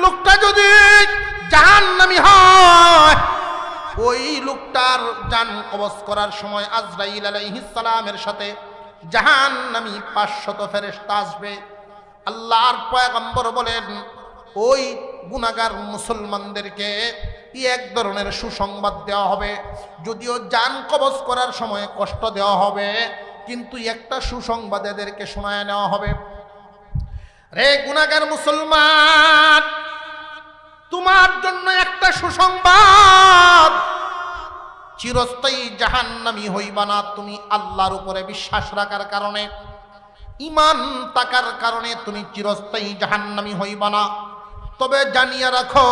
লোকটা যদি জাহান্নামী হয়, ওই লোকটার জান কবজ করার সময় আজরাইল আলাইহিস সালামের সাথে জাহান্নামী 500 ফেরেশতা আসবে। আল্লাহর পয়গম্বর বলেন, ওই গুনাহগার মুসলমানদেরকে এক ধরনের সুসংবাদ দেওয়া হবে। যদিও জান কবজ করার সময় কষ্ট দেওয়া হবে, কিন্তু একটা সুসংবাদ এদেরকে শোনায় নেওয়া হবে। রে গুনাহগার মুসলমান, তোমার জন্য একটা সুসংবাদ, চিরস্থায়ী জাহান্নামী হইবা না। তুমি আল্লাহর উপরে বিশ্বাস রাখার কারণে, ঈমান থাকার কারণে তুমি চিরস্থায়ী জাহান্নামী হইবা না। তবে জানিয়া রাখো,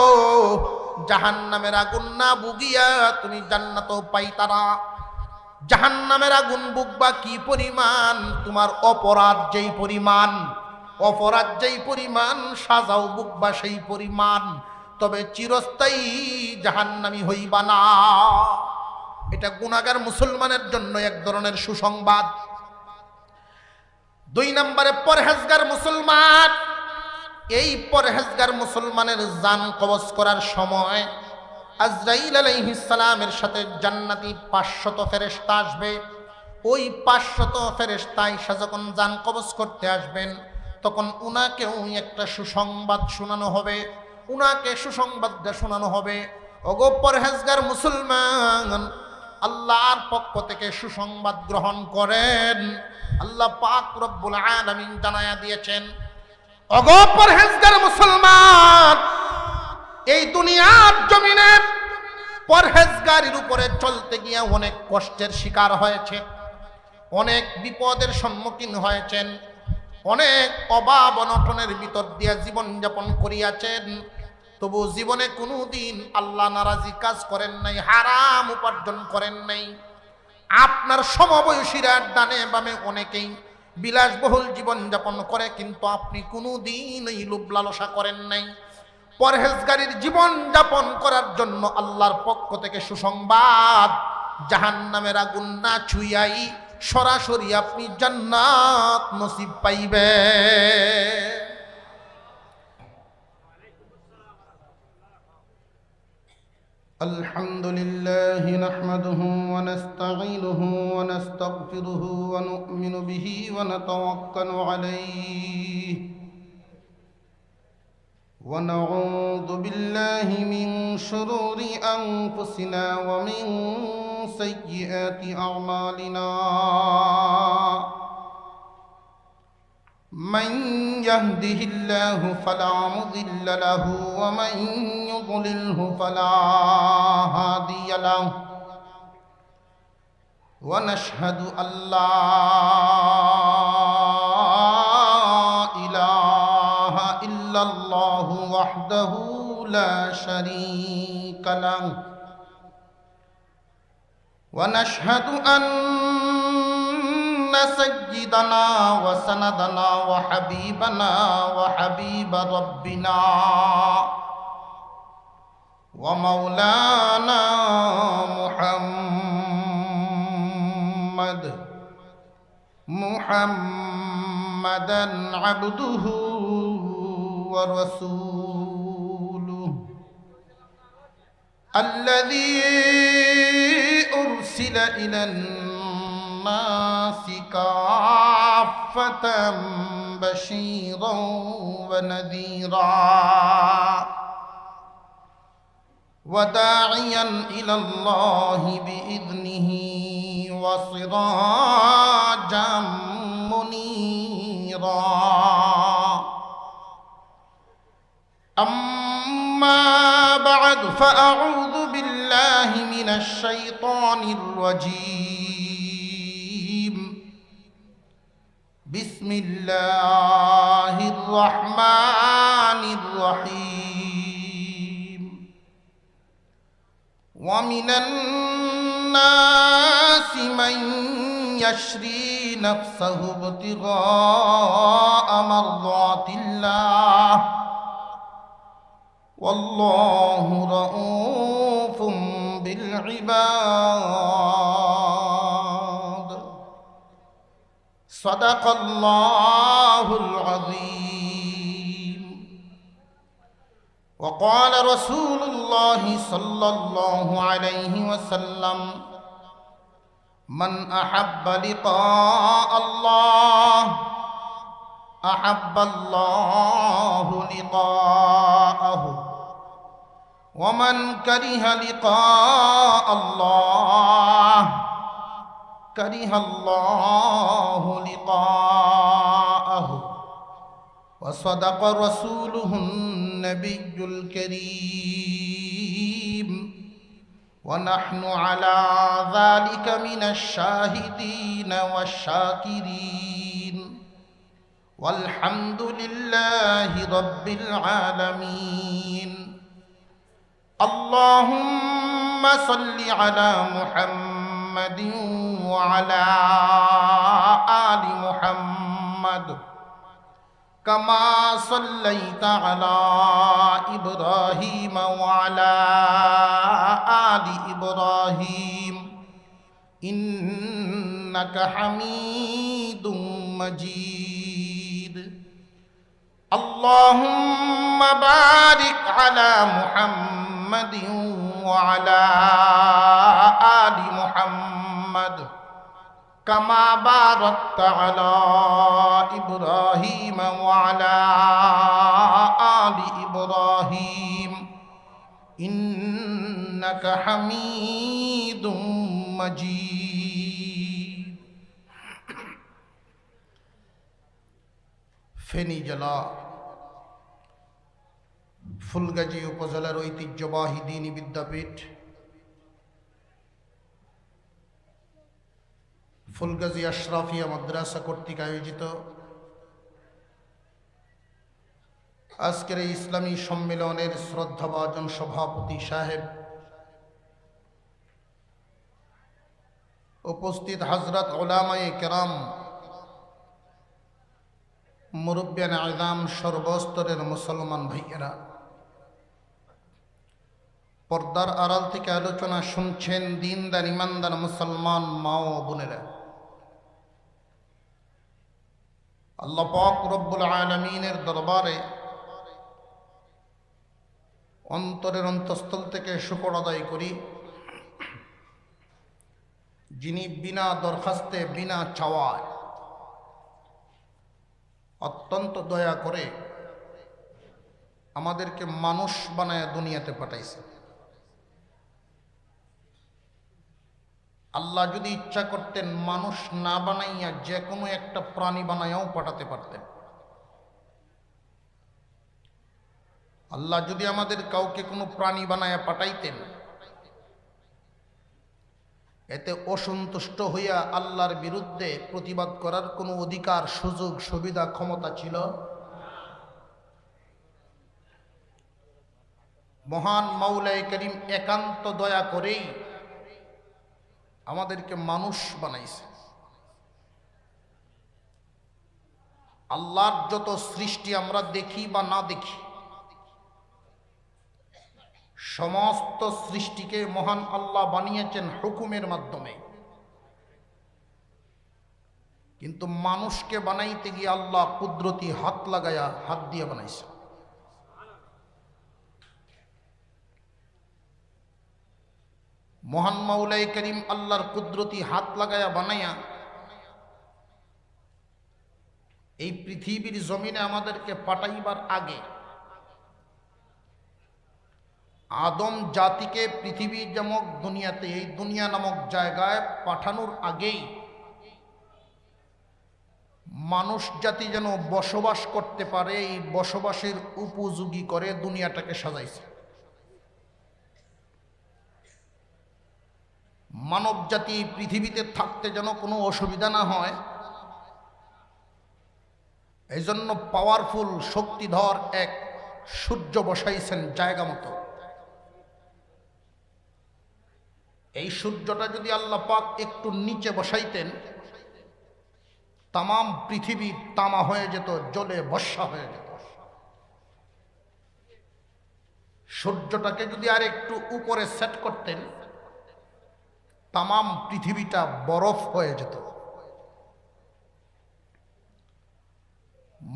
জাহান্নামের আগুন না বুগিয়া তুমি জান্নাতও পাইতা না। জাহান্নামের আগুন বুকবা কি পরিমাণ, তোমার অপরাধ যেই পরিমাণ সাজাও বুকবা সেই পরিমাণ। তবে চিরস্থায়ী জাহান্নামী হইবা না। এটা গুনাহগার মুসলমানের জন্য এক ধরনের সুসংবাদ। 2 নম্বরে পরহেজগার মুসলমান। এই পরহেজগার মুসলমানের জান কবজ করার সময় আজরাইল আলাইহিস সালামের সাথে জান্নাতি 500 ফেরেশতা আসবে। ওই 500 ফেরেশতা এসে যখন জান কবজ করতে আসবেন, তখন উনাকেও একটা সুসংবাদ শোনানো হবে। উনাকে সুসংবাদটা শোনানো হবে, ওগো পরহেজগার মুসলমান, আল্লাহর পক্ষ থেকে সুসংবাদ গ্রহণ করেন। আল্লাহ পাক রব্বুল আলামিন জানায়া দিয়েছেন, ওগো পরহেজগার মুসলমান, এই দুনিয়ার জমিনে পরহেজগারির উপরে চলতে গিয়ে অনেক কষ্টের শিকার হয়েছে, অনেক বিপদের সম্মুখীন হয়েছেন, অনেক অভাব অনটনের ভিতর দিয়ে জীবনযাপন করিয়াছেন। তবু জীবনে কোনোদিন আল্লাহ নারাজি কাজ করেন নাই, হারাম উপার্জন করেন নাই। আপনার সমবয়সীরা ডানে বামে অনেকেই বিলাসবহুল জীবনযাপন করে, কিন্তু আপনি কোনোদিন এই লোভ লালসা করেন নাই। পরহেজগারির জীবনযাপন করার জন্য আল্লাহর পক্ষ থেকে সুসংবাদ, জাহান্নামের আগুন না ছুঁয়াই সরাসরি আপনি জান্নাত নসিব পাইবেন। আলহামদুলিল্লাহ নাহমাদুহু ওয়া নাস্তাঈনুহু ওয়া নাস্তাগফিরুহু ওয়া নু'মিনু বিহি ওয়া নাতাওয়াক্কালু আলাইহি ওয়া নাউযু বিল্লাহি মিন শুরুরি আনফুসিনা ওয়া মিন সাইয়্যিআতি আ'মালিনা। من يهده الله فلا مضل له ومن يضلله فلا هادي له ونشهد أن لا إله إلا الله وحده لا شريك له ونشهد أن سيدنا وسندنا وحبيبنا وحبيب ربنا ومولانا محمدا عبده ورسوله الذي أرسل إلى الناس كافة بشيرا ونذيرا وداعيا إلى الله بإذنه وسراجا منيرا. أما بعد فأعوذ بالله من الشيطان الرجيم. بسم الله الرحمن الرحيم. ومن الناس من يشري نفسه ابتغاء مرضات الله والله رؤوف بالعباد. صدق الله العظيم. وقال رسول الله صلى الله عليه وسلم من أحب لقاء الله أحب الله لقاءه ومن كره لقاء الله كره الله لقاءه وصدق رسوله النبي الكريم ونحن على ذلك من الشاهدين والشاكرين والحمد لله رب العالمين اللهم صل على محمد وعلى آل محمد كما صليت على إبراهيم وعلى آل إبراهيم إنك حميد مجيد اللهم بارك على محمد وعلى آل محمد كما باركت على إبراهيم وعلى آل إبراهيم إنك حميد مجيد ফেনী জেলা ফুলগাজী উপজেলার ঐতিহ্যবাহী দ্বীনি বিদ্যাপীঠ ফুলগাজী আশরাফিয়া মাদ্রাসা কর্তৃক আয়োজিত আজকের এই ইসলামী সম্মেলনের শ্রদ্ধাভাজন সভাপতি সাহেব, উপস্থিত হযরত উলামায়ে কেরাম, মুরব্বিয়ান আযম, সর্বস্তরের মুসলমান ভাইয়েরা, পর্দার আড়াল থেকে আলোচনা শুনছেন দিনদার ইমানদার মুসলমান মা ও বোনেরা, আল্লাহ পাক রব্বুল আলামিনের দরবারে অন্তরের অন্তঃস্থল থেকে শুকর আদায় করি, যিনি বিনা দরখাস্তে বিনা চাওয়ায় অত্যন্ত দয়া করে আমাদেরকে মানুষ বানায় দুনিয়াতে পাঠাইছে। আল্লাহ যদি ইচ্ছা করতেন মানুষ না বানাইয়া যে কোনো একটা প্রাণী বানাইয়াও পাঠাতে পারতেন। আল্লাহ যদি আমাদের কাউকে কোনো প্রাণী বানায়া পাঠাইতেন, এতে অসন্তুষ্ট হইয়া আল্লাহর বিরুদ্ধে প্রতিবাদ করার কোনো অধিকার, সুযোগ, সুবিধা, ক্ষমতা ছিল? মহান মাওলায়ে করিম একান্ত দয়া করেই আমাদেরকে মানুষ বানাইছে। আল্লাহর যত সৃষ্টি আমরা দেখি বা না দেখি, সমস্ত সৃষ্টিকে মহান আল্লাহ বানিয়েছেন হুকুমের মাধ্যমে, কিন্তু মানুষকে বানাইতে গিয়ে আল্লাহ কুদরতি হাত লাগায়া হাত দিয়ে বানাইছে। মহান মাওলায়ে করিম আল্লাহর কুদরতি হাত লাগায়া বানাইয়া এই পৃথিবীর জমিনে আমাদেরকে পাঠাইবার আগে আদম জাতিকে পৃথিবী নামক দুনিয়াতে, এই দুনিয়া নামক জায়গায় পাঠানোর আগেই মানুষ জাতি যেন বসবাস করতে পারে, এই বসবাসের উপযোগী করে দুনিয়াটাকে সাজাইছে। মানব জাতি পৃথিবীতে থাকতে যেন কোনো অসুবিধা না হয়, এই জন্য পাওয়ারফুল শক্তিধর এক সূর্য বসাইছেন জায়গা মতো। এই সূর্যটা যদি আল্লাহ পাক একটু নিচে বসাইতেন, তাম পৃথিবী তামা হয়ে যেত, জ্বলে বর্ষা হয়ে যেত। সূর্যটাকে যদি আর একটু উপরে সেট করতেন, তাম পৃথিবীটা বরফ হয়ে যেত।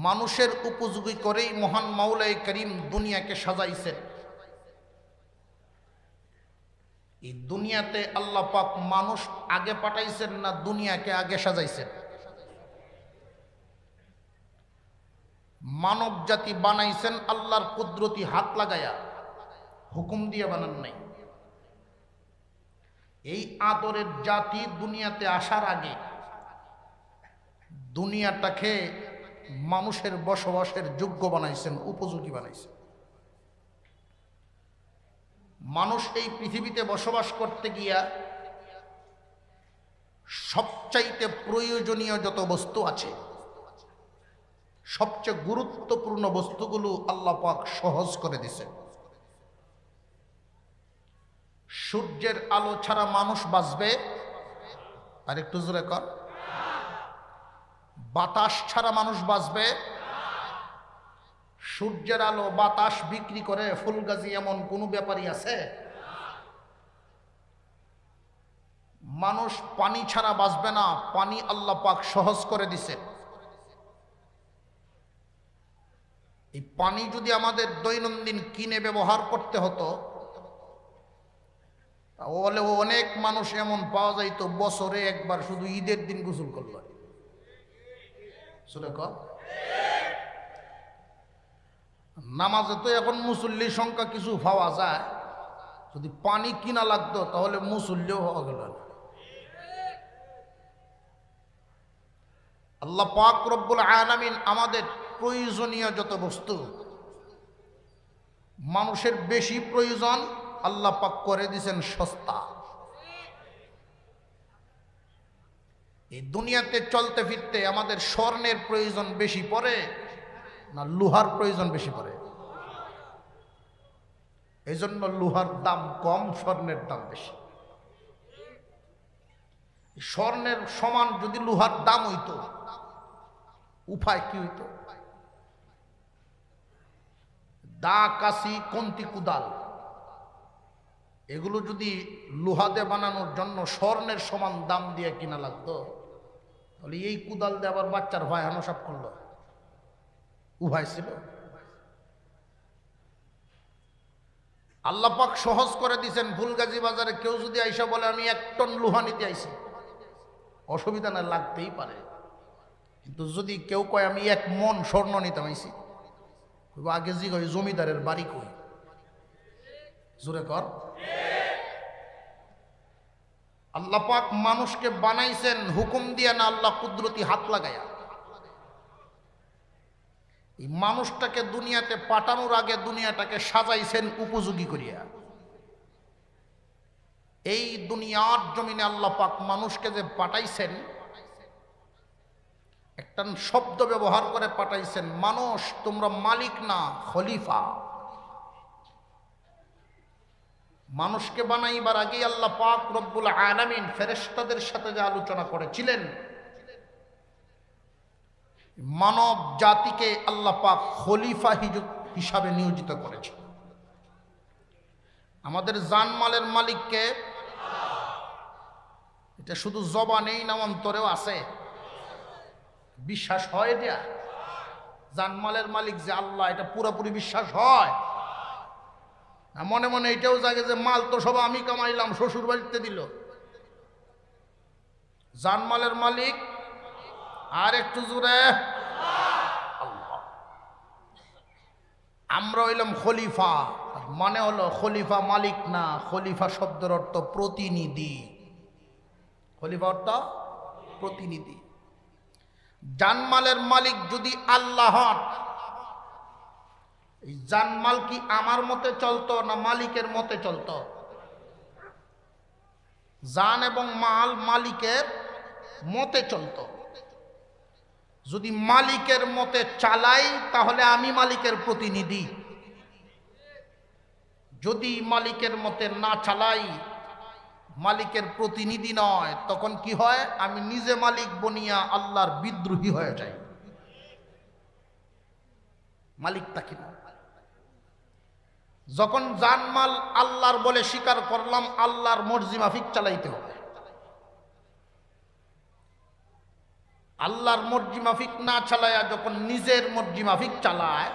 মানুষের উপযোগী করেই মহান মাওলাই করিম দুনিয়াকে সাজাইছেন। এই দুনিয়াতে আল্লাহ পাক মানুষ আগে পাঠাইছেন না দুনিয়াকে আগে সাজাইছেন? মানব জাতি বানাইছেন আল্লাহর কুদরতি হাত লাগায়া, হুকুম দিয়ে বানান নাই। এই আদরের জাতি দুনিয়াতে আসার আগে দুনিয়াটাকে মানুষের বসবাসের যোগ্য বানাইছেন, উপযোগী বানাইছেন। মানুষ এই পৃথিবীতে বসবাস করতে গিয়া সবচাইতে প্রয়োজনীয় যত বস্তু আছে, সবচেয়ে গুরুত্বপূর্ণ বস্তুগুলো আল্লাহ পাক সহজ করে দিছে। সূর্যের আলো ছাড়া মানুষ বাঁচবে? আর একটু জোরে কর। বাতাস ছাড়া মানুষ বাঁচবে? সূর্যের আলো বাতাস বিক্রি করে ফুলগাজী এমন কোন ব্যাপারী আছে? মানুষ পানি ছাড়া বাঁচবে না, পানি আল্লাহ পাক সহজ করে দিছে। এই পানি যদি আমাদের দৈনন্দিন কিনে ব্যবহার করতে হতো তাহলে অনেক মানুষ এমন পাওয়া যাইতো বছরে একবার শুধু ঈদের দিন গোসল করল। নামাজে তো এখন মুসল্লির সংখ্যা কিছু পাওয়া যায়, যদি পানি কিনা লাগতো তাহলে মুসল্লিও হওয়া গেল। আল্লাহ পাক রব্বুল আলামিন আমাদের প্রয়োজনীয় যত বস্তু মানুষের বেশি প্রয়োজন আল্লাহ পাক করে দিয়েছেন সস্তা। এই দুনিয়াতে চলতে ফিরতে আমাদের স্বর্ণের প্রয়োজন বেশি পড়ে না লোহার প্রয়োজন বেশি পড়ে? এই জন্য লোহার দাম কম, স্বর্ণের দাম বেশি। স্বর্ণের সমান যদি লোহার দাম হইতো উপায় কি হইতো? দা, কাশি, কন্তি, কুদাল এগুলো যদি লোহাতে বানানোর জন্য স্বর্ণের সমান দাম দিয়ে কিনা লাগতো তাহলে এই কুদাল দিয়ে আবার বাচ্চার ভয় হানসাপ করলো, উভয় ছিল। আল্লাহ পাক সহজ করে দিয়েছেন। ফুলগাজী বাজারে কেউ যদি আইসা বলে আমি 1 টন লোহা নিতে আইছি, অসুবিধা না, লাগতেই পারে। কিন্তু যদি কেউ কয় আমি 1 মন স্বর্ণ নিতে আইছি, আগে জি কই জমিদারের বাড়ি কই? জোরে কর। আল্লাহ পাক মানুষকে বানাইছেন হুকুম দিয়া না আল্লাহ কুদরতি হাত লাগায়া। এই মানুষটাকে দুনিয়াতে পাঠানোর আগে দুনিয়াটাকে সাজাইছেন উপযোগী করিয়া। এই দুনিয়ার জমিনে আল্লাহ পাক মানুষকে যে পাঠাইছেন একটা শব্দ ব্যবহার করে পাঠাইছেন, মানুষ তোমরা মালিক না খলিফা। মানুষকে বানাইবার আগে আল্লাহ পাক রব্বুল আলামিন ফেরেশতাদের সাথে যে আলোচনা করেছিলেন, মানব জাতিকে আল্লাহ পাক খলিফা হিসাবে নিয়োজিত করেছে। আমাদের জানমালের মালিককে, এটা শুধু জবানেই না অন্তরেও আছে। বিশ্বাস হয় এটা? জানমালের মালিক যে আল্লাহ, এটা পুরোপুরি বিশ্বাস হয়। মনে মনে এটাও জাগে যে মাল তো সব আমি কামাইলাম, শ্বশুর বাড়িতে দিল। জানমালের মালিক আর একটু জোরে আল্লাহ। আমরা হইলাম খলিফা, মানে হলো খলিফা মালিক না, খলিফা শব্দের অর্থ প্রতিনিধি। খলিফা অর্থ প্রতিনিধি। জানমালের মালিক যদি আল্লাহ হন, এই জানমাল কি আমার মতে চলতো না মালিকের মতে চলতো? জান এবং মাল মালিকের মতে চলতো। যদি মালিকের মতে চালাই তাহলে আমি মালিকের প্রতিনিধি, যদি মালিকের মতে না চালাই, মালিকের প্রতিনিধি নয়, তখন কি হয়? আমি নিজে মালিক বনিয়া আল্লাহর বিদ্রোহী হয়ে যাই। মালিক থাকি না। যখন জানমাল আল্লাহর বলে স্বীকার করলাম, আল্লাহর মর্জি মাফিক চালাইতে হবে। আল্লাহর মর্জি মাফিক না চালায়া যখন নিজের মর্জি মাফিক চালায়,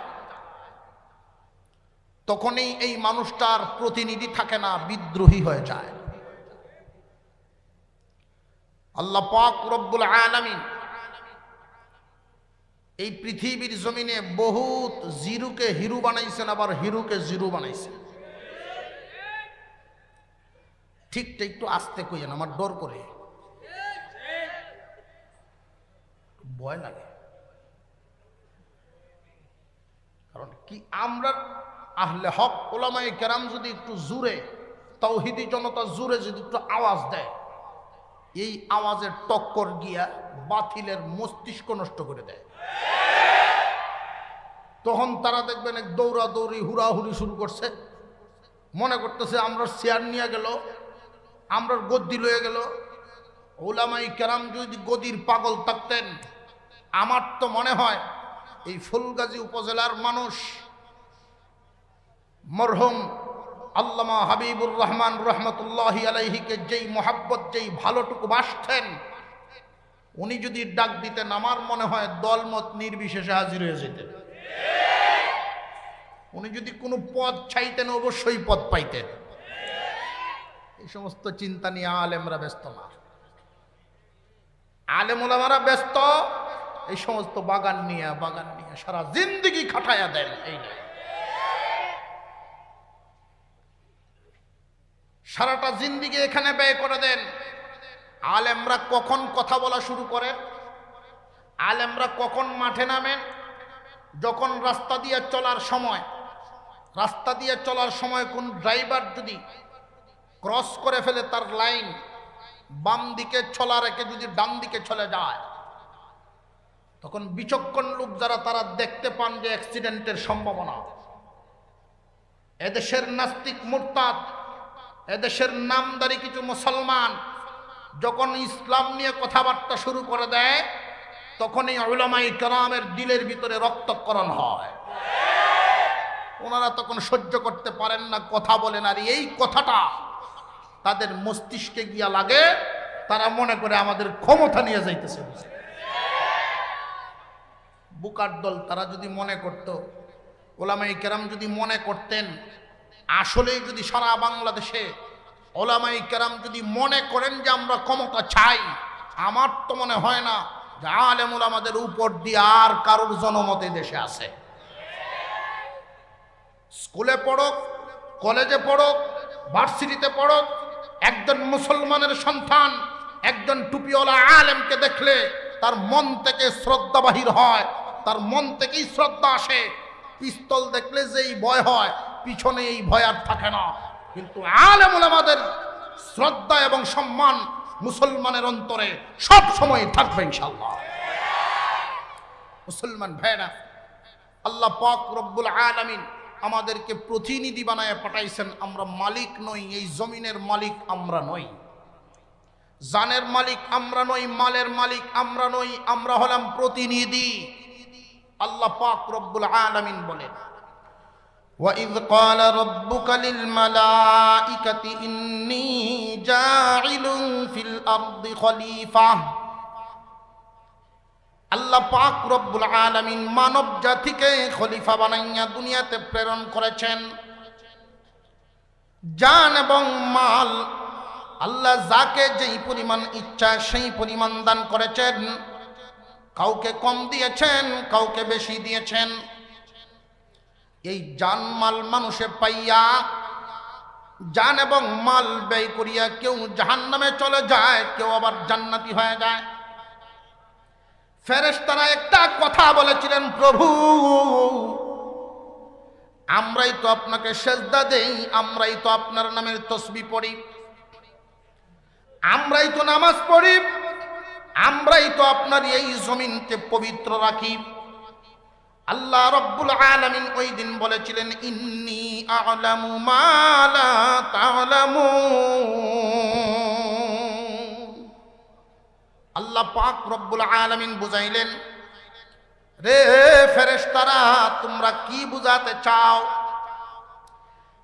তখনই এই মানুষটার প্রতিনিধি থাকে না, বিদ্রোহী হয়ে যায়। আল্লাহ পাক রব্বুল আলামিন এই পৃথিবীর জমিনে বহুত জিরুকে হিরু বানাইছেন, আবার হিরুকে জিরু বানাইছেন। ঠিকটা একটু আস্তে কইয়েন, আমার ডর করে, ভয় লাগে। কারণ কি, আমরা আহলে হক ওলামায়ে কেরাম যদি একটু জুড়ে, তাওহীদি জনতা জুড়ে যদি একটু আওয়াজ দেয়, এই আওয়াজের টক্কর গিয়া বাতিলের মস্তিষ্ক নষ্ট করে দেয়। তখন তারা দেখবেন এক দৌড়াদৌড়ি হুড়াহুড়ি শুরু করছে, মনে করতেছে আমরা চেয়ার নিয়ে গেল, আমরা গদ্দি লয়ে গেল। ওলামায়ে কেরাম যদি গদির পাগল থাকতেন, আমার তো মনে হয় এই ফুলগাজী উপজেলার মানুষ মরহুম আল্লামা হাবিবুর রহমান রহমতুল্লাহি আলাইহিকে যেই মোহাব্বত, যেই ভালোটুকু বাসতেন, উনি যদি ডাক দিতেন, আমার মনে হয় দলমত নির্বিশেষে হাজির হয়ে যেতেন। উনি যদি কোনো পদ চাইতেন, অবশ্যই পদ পাইতেন। এই সমস্ত চিন্তা নিয়ে আলেমরা ব্যস্ত না, আলেম ওলামারা ব্যস্ত এই সমস্ত বাগান নিয়ে সারা জিন্দেগি খাটায়া দেন। এই সারাটা জিন্দেগি এখানে ব্যয় করে দেন। আলেমরা কখন কথা বলা শুরু করে, আলেমরা কখন মাঠে নামেন? যখন রাস্তা দিয়ে চলার সময় কোন ড্রাইভার যদি ক্রস করে ফেলে, তার লাইন বাম দিকে চলা রেখে যদি ডান দিকে চলে যায়, তখন বিচক্ষণ লোক যারা, তারা দেখতে পান যে অ্যাক্সিডেন্টের সম্ভাবনা। এদেশের নাস্তিক মুরতাদ, এদেশের নামদারি কিছু মুসলমান যখন ইসলাম নিয়ে কথাবার্তা শুরু করে দেয়, তখনই উলামায়ে কেরামের দিলের ভিতরে রক্তক্ষরণ হয়। ওনারা তখন সহ্য করতে পারেন না, কথা বলেন, আর এই কথাটা তাদের মস্তিষ্কে গিয়া লাগে, তারা মনে করে আমাদের ক্ষমতা নিয়ে যাইতেছে। বুকার দল তারা যদি মনে করত, ওলামায়ে কেরাম যদি মনে করতেন, আসলেই যদি সারা বাংলাদেশে ওলামায়ে কেরাম যদি মনে করেন যে আমরা ক্ষমতা চাই, আমার তো মনে হয় না যে আলেম ওলামাদের উপর দিয়ে আর কারোর জনমতে দেশে আছে। স্কুলে পড়ুক, কলেজে পড়ুক, ভার্সিটিতে পড়ুক, একজন মুসলমানের সন্তান একজন টুপিওয়ালা আলেমকে দেখলে তার মন থেকে শ্রদ্ধা বাহির হয়, তার মন থেকেই শ্রদ্ধা আসে। পিস্তল দেখলে যেই ভয় হয়, পিছনে এই ভয় আর থাকে না। কিন্তু আলেম ওলামাদের শ্রদ্ধা এবং সম্মান মুসলমানের অন্তরে সব সময় থাকবে ইনশাআল্লাহ। মুসলমান ভাইরা, আল্লাহ পাক রব্বুল আলামিন আমাদেরকে প্রতিনিধি বানায় পাঠাইছেন। আমরা মালিক নই, এই জমিনের মালিক আমরা নই, জানের মালিক আমরা নই, মালের মালিক আমরা নই, আমরা হলাম প্রতিনিধি। আল্লাহ পাক রব্বুল আলামিন বলেন, وَإِذْ قَالَ رَبُّكَ لِلْمَلَائِكَةِ إِنِّي جَاعِلٌ فِي الْأَرْضِ خَلِيفَةً। আল্লাহ পাক রব্বুল আলামিন মানব জাতিকে খলিফা বানাইয়া দুনিয়াতে প্রেরণ করেছেন। জান এবং মাল আল্লাহ যাকে যেই পরিমাণ ইচ্ছা সেই পরিমাণ দান করেছেন। কাউকে কম দিয়েছেন, কাউকে বেশি দিয়েছেন। এই জান মাল মানুষে পাইয়া, জান এবং মাল ব্যয় করিয়া কেউ জাহান্নামে চলে যায়, কেউ আবার জান্নাতি হয়ে যায়। ফেরেশতারা একটা কথা বলেছিলেন, প্রভু আমরাই তো আপনাকে সেজদা দেই, আমরাই তো আপনার নামের তসবিহ পড়ি, আমরাই তো নামাজ পড়ি, আমরাই তো আপনার এই জমিনকে পবিত্র রাখি। আল্লাহ রব্বুল আলামিন ওই দিন বলেছিলেন, ইন্নী আ'লামু মা লা তা'লামুন। আল্লাহ পাক রব্বুল আলামিন বুঝাইলেন, রে ফেরেশতারা তোমরা কি বুঝাতে চাও?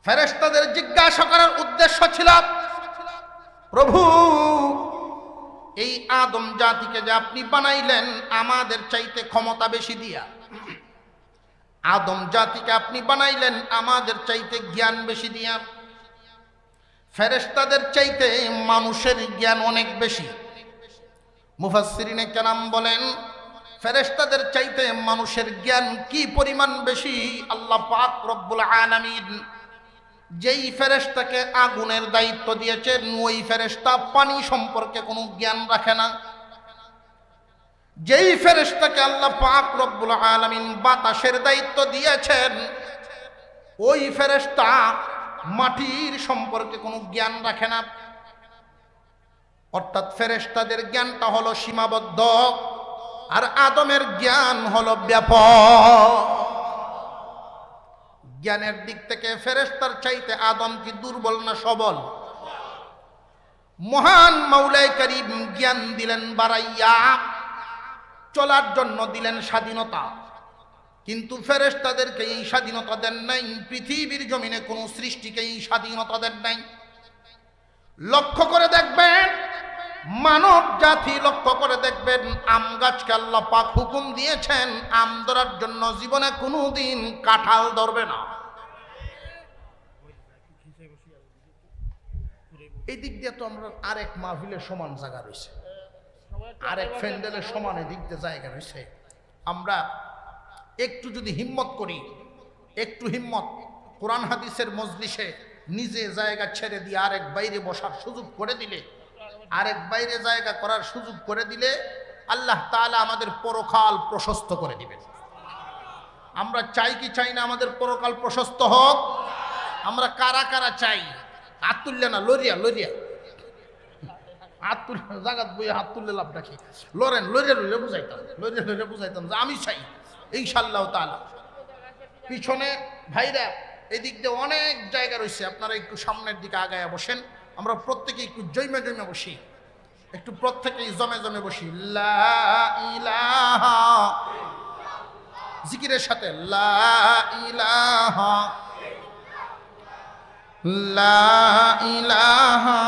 ফেরেশতাদের জিজ্ঞাসা করার উদ্দেশ্য ছিল, প্রভু এই আদম জাতিকে যে আপনি বানাইলেন আমাদের চাইতে ক্ষমতা বেশি দিয়া, আদম জাতিকে আপনি বানাইলেন আমাদের চাইতে জ্ঞান বেশি দিয়া, ফেরেশতাদের চাইতে মানুষের জ্ঞান অনেক বেশি। মুফাসসিরিনে কেরাম বলেন ফেরেশতাদের চাইতে মানুষের জ্ঞান কি পরিমাণ বেশি। আল্লাহ পাক রব্বুল আলামিন যেই ফেরেশতাকে আগুনের দায়িত্ব দিয়েছেন ওই ফেরেশতা পানি সম্পর্কে কোনো জ্ঞান রাখে না। যেই ফেরেশতাকে আল্লাহ পাক রব্বুল আলামিন বাতাসের দায়িত্ব দিয়েছেন ওই ফেরেশতা মাটির সম্পর্কে কোনো জ্ঞান রাখে না। অর্থাৎ ফেরেশতাদের জ্ঞানটা হলো সীমাবদ্ধ আর আদমের জ্ঞান হলো ব্যাপক। জ্ঞানের দিক থেকে ফেরেশতার চাইতে আদম কি দুর্বল না সবল? মহান মাওলাই কারীম জ্ঞান দিলেন বাড়াইয়া, চলার জন্য দিলেন স্বাধীনতা, কিন্তু ফেরেশতাদেরকে এই স্বাধীনতা দেন নাই। পৃথিবীর জমিনে কোনো সৃষ্টিকে এই স্বাধীনতা দেন নাই। লক্ষ্য করে দেখবেন, মানব জাতি লক্ষ্য করে দেখবেন, আম গাছকে আল্লাহ পাক হুকুম দিয়েছেন আম ধরার জন্য, জীবনে কোনোদিন কাঁঠাল ধরবে না। এই দিক দিয়ে তো আমরা আরেক মাহফিলের সমান জায়গা রয়েছে, আরেক ফ্যান্ডেলের সমান এদিক দিয়ে জায়গা রয়েছে। আমরা একটু যদি হিম্মত করি, একটু হিম্মত, কোরআন হাদিসের মজলিসে নিজে জায়গা ছেড়ে দিয়ে আরেক বাইরে বসার সুযোগ করে দিলে, আরেক বাইরে জায়গা করার সুযোগ করে দিলে আল্লাহ তাআলা আমাদের পরকাল প্রশস্ত করে দিবেন। আমরা চাই কি চাই না আমাদের পরকাল প্রশস্ত হোক? আমরা কারা কারা চাই? হাত তুললে না, লরিয়া লরিয়া হাত তুলে জাগাত বইয়ে হাত তুললে লাভ রাখি, লরেন লরিয়া লরিয়া বুঝাইতাম, লরিয়া লরিয়া বুঝাইতাম যে আমি চাই ইনশাআল্লাহ তাআলা। পিছনে ভাইরা এদিক দিয়ে অনেক জায়গা রয়েছে, আপনারা একটু সামনের দিকে আগায়া বসেন। আমরা প্রত্যেকে একটু জৈমে জৈমে বসি, একটু প্রত্যেকেই জমে জমে বসি। লা ইলাহা, জিকিরের সাথে লা ইলাহা, লা ইলাহা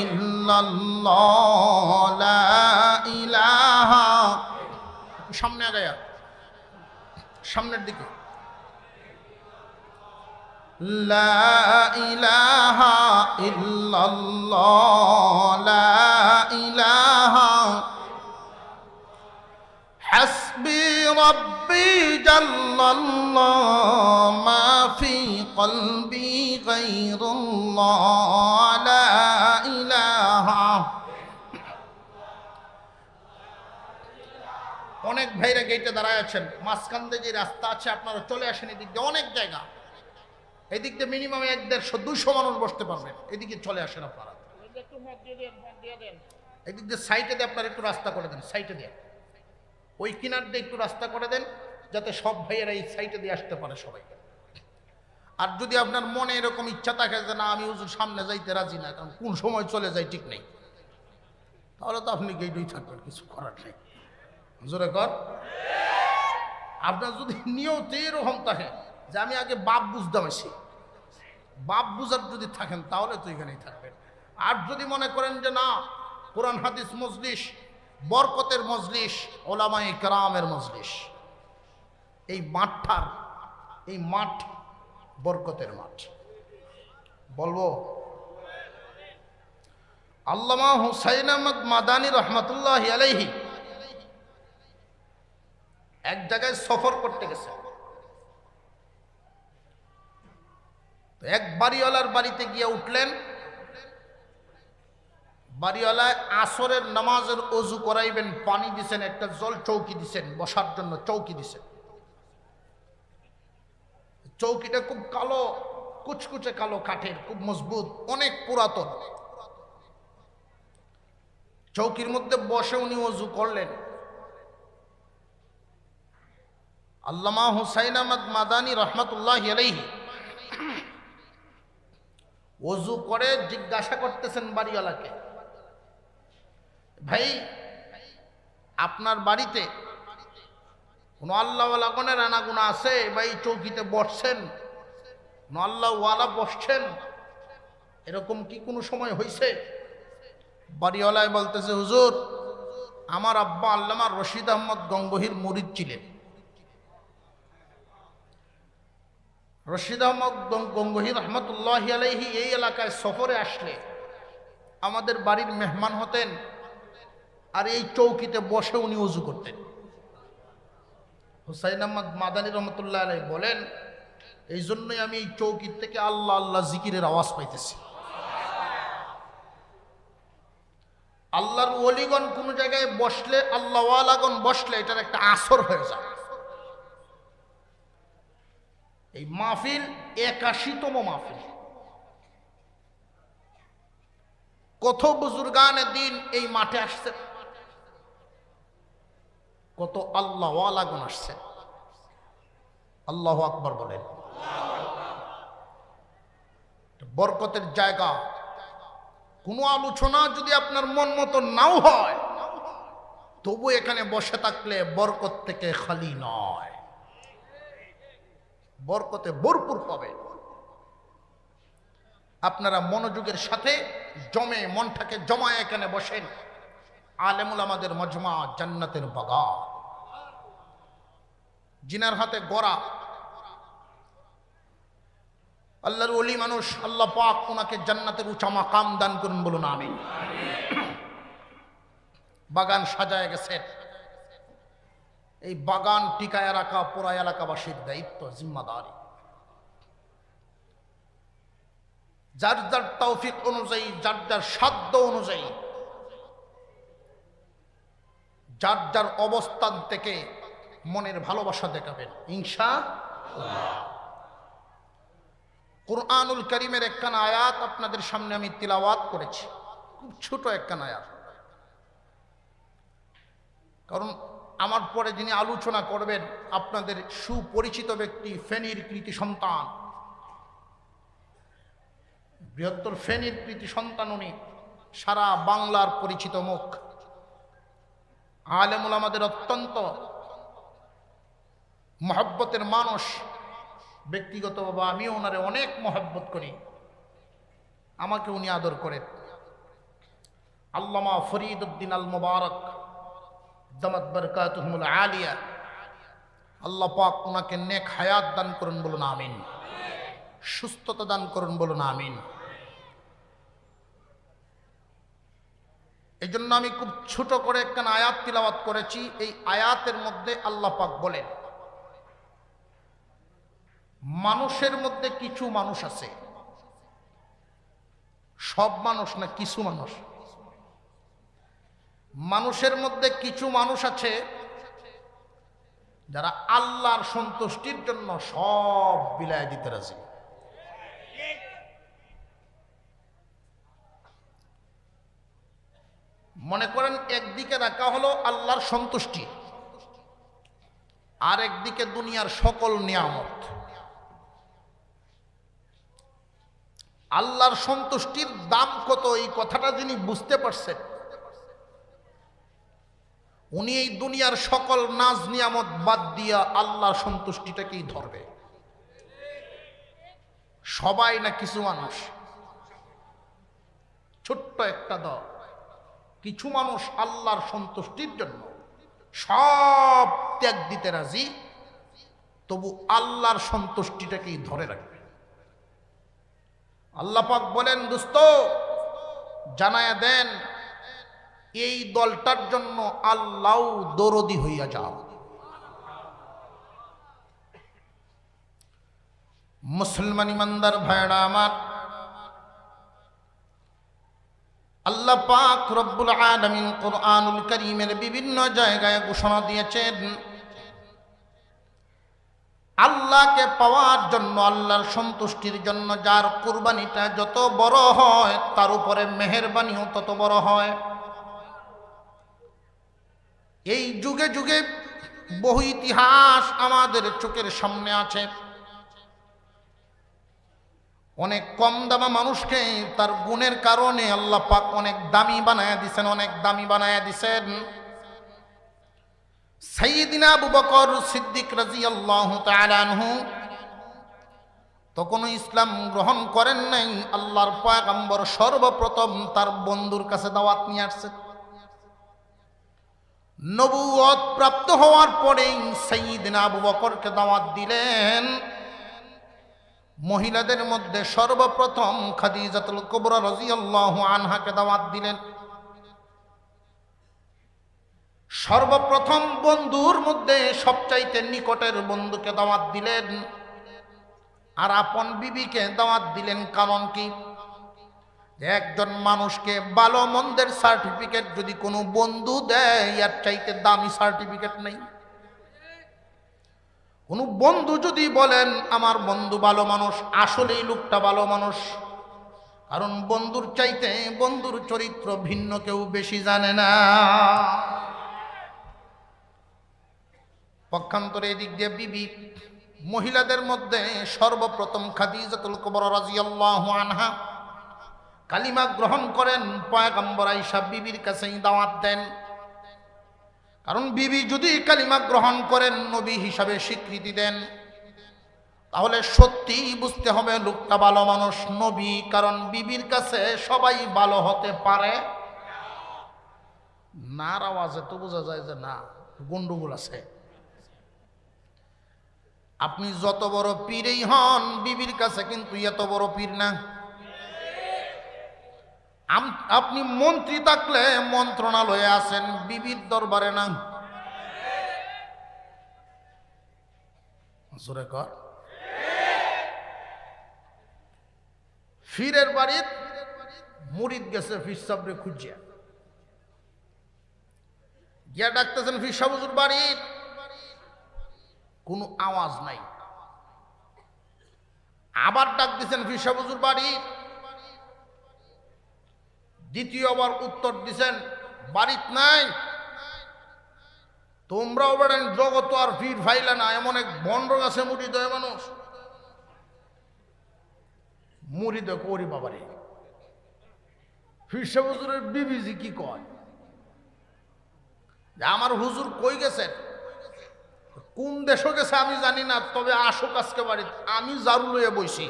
ইল্লাল্লাহ, লা ইলাহা। সামনে আগায়া, সামনের দিকে। লা ইলাহা ইল্লাল্লাহ, লা ইলাহা হাসবি রাব্বি জাল্লাল্লাহ, মা ফি কলবি গায়রুল্লাহ, লা ইলাহা। অনেক ভাইরা গেটে দাঁড়ায় আছেন, মাঝখান দিয়ে যে রাস্তা আছে আপনারা চলে আসেন এদিক দিয়ে, অনেক জায়গা। এদিক দিয়ে মিনিমাম 150-200 মানুষ বসতে পারবেন, এদিকে চলে আসেন আপনারা। এদিক দিয়ে সাইডে দিয়ে আপনারা একটু রাস্তা করে দেন, সাইডে দিয়ে, ওই কিনার দিয়ে একটু রাস্তা করে দেন যাতে সব ভাইয়েরা এই সাইডে দিয়ে আসতে পারে সবাই। আর যদি আপনার মনে এরকম ইচ্ছা থাকে যে না আমি হুজুর সামনে যাইতে রাজি না, কারণ কোন সময় চলে যায় ঠিক নেই, তাহলে তো আপনি গেটেই থাকবেন, কিছু করার নেই। জোরে কর। আপনার যদি নিয়ত এরকম থাকে যে আমি আগে বাপ বুঝতাম, এসে বাপ বুঝার যদি থাকেন তাহলে তো এখানেই থাকবেন। আর যদি মনে করেন যে না কোরআন হাদিস মজলিস বরকতের মজলিস, ওলামায়ে কেরামের মজলিস, এই মাঠটার, এই মাঠ বরকতের মাঠ, বলবো আল্লামা হুসাইন আহমদ মাদানী রহমতুল্লাহি আলাইহি এক জায়গায় সফর করতে গেছে। এক বাড়িওয়ালার বাড়িতে গিয়ে উঠলেন। বাড়িওয়ালায় আসরের নামাজের অজু করাইবেন, পানি দিছেন, একটা জল চৌকি দিছেন, বসার জন্য চৌকি দিছেন। চৌকিটা খুব কালো, কুচকুচে কালো কাঠের, খুব মজবুত, অনেক পুরাতন। চৌকির মধ্যে বসে উনি অজু করলেন। আল্লামা হুসাইন আহমদ মাদানী রহমতুল্লাহি আলাইহি ওযু করে জিজ্ঞাসা করতেছেন বাড়িওয়ালাকে, ভাই আপনার বাড়িতে কোনো আল্লাহওয়ালা গণের আনাগুনা আছে? ভাই চৌকিতে বসছেন, কোনো আল্লাহওয়ালা বসছেন, এরকম কি কোনো সময় হয়েছে? বাড়িওয়ালায় বলতেছে, হুজুর আমার আব্বা আল্লামা রশিদ আহমদ গঙ্গোহীর মুরিদ ছিলেন। রশিদ আহমদ গঙ্গোহী রহমতুল্লাহি আলাইহি এই এলাকায় সফরে আসলে আমাদের বাড়ির মেহমান হতেন, আর এই চৌকিতে বসে উনি ওযু করতেন। হুসাইন আহমদ মাদানী রহমতুল্লাহ আলাইহি বলেন, এই জন্যই আমি এই চৌকির থেকে আল্লাহ আল্লাহ জিকিরের আওয়াজ পাইতেছি। আল্লাহর ওলিগণ কোন জায়গায় বসলে, আল্লাহ ওয়ালাগণ বসলে এটার একটা আসর হয়ে যায়। এই মাহফিল ৮১তম মাহফিল। কত বুজুর্গানে দিন এই মাঠে আসছে, কত আল্লাহ ওয়ালাগণ আসছে। আল্লাহু আকবার বলেন। বরকতের জায়গা। কোনো আলোচনা যদি আপনার মন মতো নাও হয়, তবু এখানে বসে থাকলে বরকত থেকে খালি নয়, বরকতে ভরপুর পাবে। আপনারা মনোযোগের সাথে জমে মনটাকে জমায় এখানে বসেন। আলেমুল আমাদের মজমা জান্নাতের বাগান, জিনার হাতে গড়া আল্লাহর ওলি মানুষ, আল্লাহ পাক ওনাকে জান্নাতের উঁচা মাকাম দান করুন, বলুন আমিন। বাগান সাজায় গেছেন, এই বাগান টিকায় রাখা পুরা এলাকাবাসীর দায়িত্ব, জিম্মাদারি। যার যার তৌফিক অনুযায়ী, যার যার সাধ্য অনুযায়ী, যার যার অবস্থান থেকে মনের ভালোবাসা দেখাবেন ইনশাআল্লাহ। কুরআনুল কারীমের একখান আয়াত আপনাদের সামনে আমি তিলাওয়াত করেছি, খুব ছোট একখান আয়াত। কারণ আমার পরে যিনি আলোচনা করবেন আপনাদের সুপরিচিত ব্যক্তি, ফেনীর কৃতি সন্তান, বৃহত্তর ফেনীর কৃতি সন্তান উনি, সারা বাংলার পরিচিত মুখ, আলেমুল আমাদের অত্যন্ত মহব্বতের মানুষ। ব্যক্তিগতভাবে আমিও ওনারে অনেক মহব্বত করি, আমাকে উনি আদর করেন। আল্লামা ফরিদ উদ্দিন আল মুবারক দামাত বারকাতুহুমুল আলিয়া, আল্লাহ পাক ওনাকে নেক হায়াত দান করুন, বলুন আমিন। সুস্থতা দান করুন, বলুন আমিন। এই জন্য আমি খুব ছোট করে একটা আয়াত তিলাওয়াত করেছি। এই আয়াতের মধ্যে আল্লাহ পাক বলেন, মানুষের মধ্যে কিছু মানুষ আছে, সব মানুষ না, কিছু মানুষ। মানুষের মধ্যে কিছু মানুষ আছে যারা আল্লাহর সন্তুষ্টির জন্য সব বিলায় দিতে রাজি। মনে করেন একদিকে রাখা হলো আল্লাহর সন্তুষ্টি, আর একদিকে দুনিয়ার সকল নিয়ামত। আল্লাহর সন্তুষ্টির দাম কত, এই কথাটা যিনি বুঝতে পারছেন, উনি এই দুনিয়ার সকল নাজ নিয়ামত বাদ দিয়া আল্লাহর সন্তুষ্টিটাকেই ধরবে। সবাই না, কিছু মানুষ, ছোট্ট একটা দল, কিছু মানুষ আল্লাহর সন্তুষ্টির জন্য সব ত্যাগ দিতে রাজি, তবু আল্লাহর সন্তুষ্টিটাকেই ধরে রাখবে। আল্লাহ পাক বলেন, দোস্ত জানায়া দেন এই দলটার জন্য আল্লাহ দরদি হইয়া যাও। মুসলমান ইমানদার ভাইরা আমার, আল্লাহ পাক রব্বুল আলামিন কুরআনুল কারীমের বিভিন্ন জায়গায় ঘোষণা দিয়েছেন, আল্লাহকে পাওয়ার জন্য, আল্লাহর সন্তুষ্টির জন্য যার কুরবানিটা যত বড় হয়, তার উপরে মেহেরবানিও তত বড় হয়। এই যুগে যুগে বহু ইতিহাস আমাদের চোখের সামনে আছে। অনেক কম দামা মানুষকে তার গুণের কারণে আল্লাহ পাক অনেক দামি বানায়া দিছেন, অনেক দামি বানায়া দিছেন। সাইয়্যিদিনা আবু বকর সিদ্দিক রাদিয়াল্লাহু তাআলা আনহু তখনও ইসলাম গ্রহণ করেন নাই। আল্লাহর পয়গম্বর সর্বপ্রথম তার বন্ধুর কাছে দাওয়াত নিয়ে আসছে। নবুয়ত প্রাপ্ত হওয়ার পরেই সাইয়্যিদনা আবু বকরকে দাওয়াত দিলেন। মহিলাদের মধ্যে সর্বপ্রথম খাদিজাতুল কুবরা রাদিয়াল্লাহু আনহাকে দাওয়াত দিলেন। সর্বপ্রথম বন্ধুর মধ্যে সবচাইতে নিকটের বন্ধুকে দাওয়াত দিলেন, আর আপন বিবিকে দাওয়াত দিলেন। কারণ কি? একজন মানুষকে ভালো মন্দের সার্টিফিকেট যদি কোনো বন্ধু দেয়, এর চাইতে দামি সার্টিফিকেট নেই। কোনো বন্ধু যদি বলেন আমার বন্ধু ভালো মানুষ, আসলেই লোকটা ভালো মানুষ, কারণ বন্ধুর চাইতে বন্ধুর চরিত্র ভিন্ন কেউ বেশি জানে না। পক্ষান্তরে এদিক দিয়ে বিবি, মহিলাদের মধ্যে সর্বপ্রথম খাদিজাতুল কুবরা রাদিয়াল্লাহু আনহা কালিমা গ্রহণ করেন। পয়গম্বর আয়েশা বিবির কাছেই দাওয়াত দেন, কারণ বিবি যদি কালিমা গ্রহণ করেন, নবী হিসাবে স্বীকৃতি দেন, তাহলে সত্যিই বুঝতে হবে লোকটা ভালো মানুষ, নবী। কারণ বিবির কাছে সবাই ভালো হতে পারে না। আওয়াজে তো বোঝা যায় যে না, গন্ডগোল আছে। আপনি যত বড় পীরই হন, বিবির কাছে কিন্তু এত বড় পীর না। আপনি মন্ত্রী থাকলে মন্ত্রণালয়ে আছেন, বিবির দরবারে না। জোরে কর। ফিরের বাড়ির মুরিদ গেছে ফির সাবরে খুঁজিয়া, গিয়া ডাকতেছেন ফির সাহেব হুজুর বাড়ির, কোনো আওয়াজ নাই। আবার ডাক দিচ্ছেন ফির সাহেব হুজুর বাড়ির, দ্বিতীয়বার উত্তর দিছেন বাড়িত নাই। তোমরাও বেড়েন জগত আর ফির ফাইলা না, এমন এক বন্ড গাছে মুড়ি দেয় মানুষ, মুড়ি দেয় করি বাবারে। ফির সাহেব হুজুরের বিবিজি কি কয় যে আমার হুজুর কই গেছেন, কোন দেশে গেছে আমি জানি না, তবে আসুক আজকে বাড়িতে, আমি জারু লইয়া বইছি।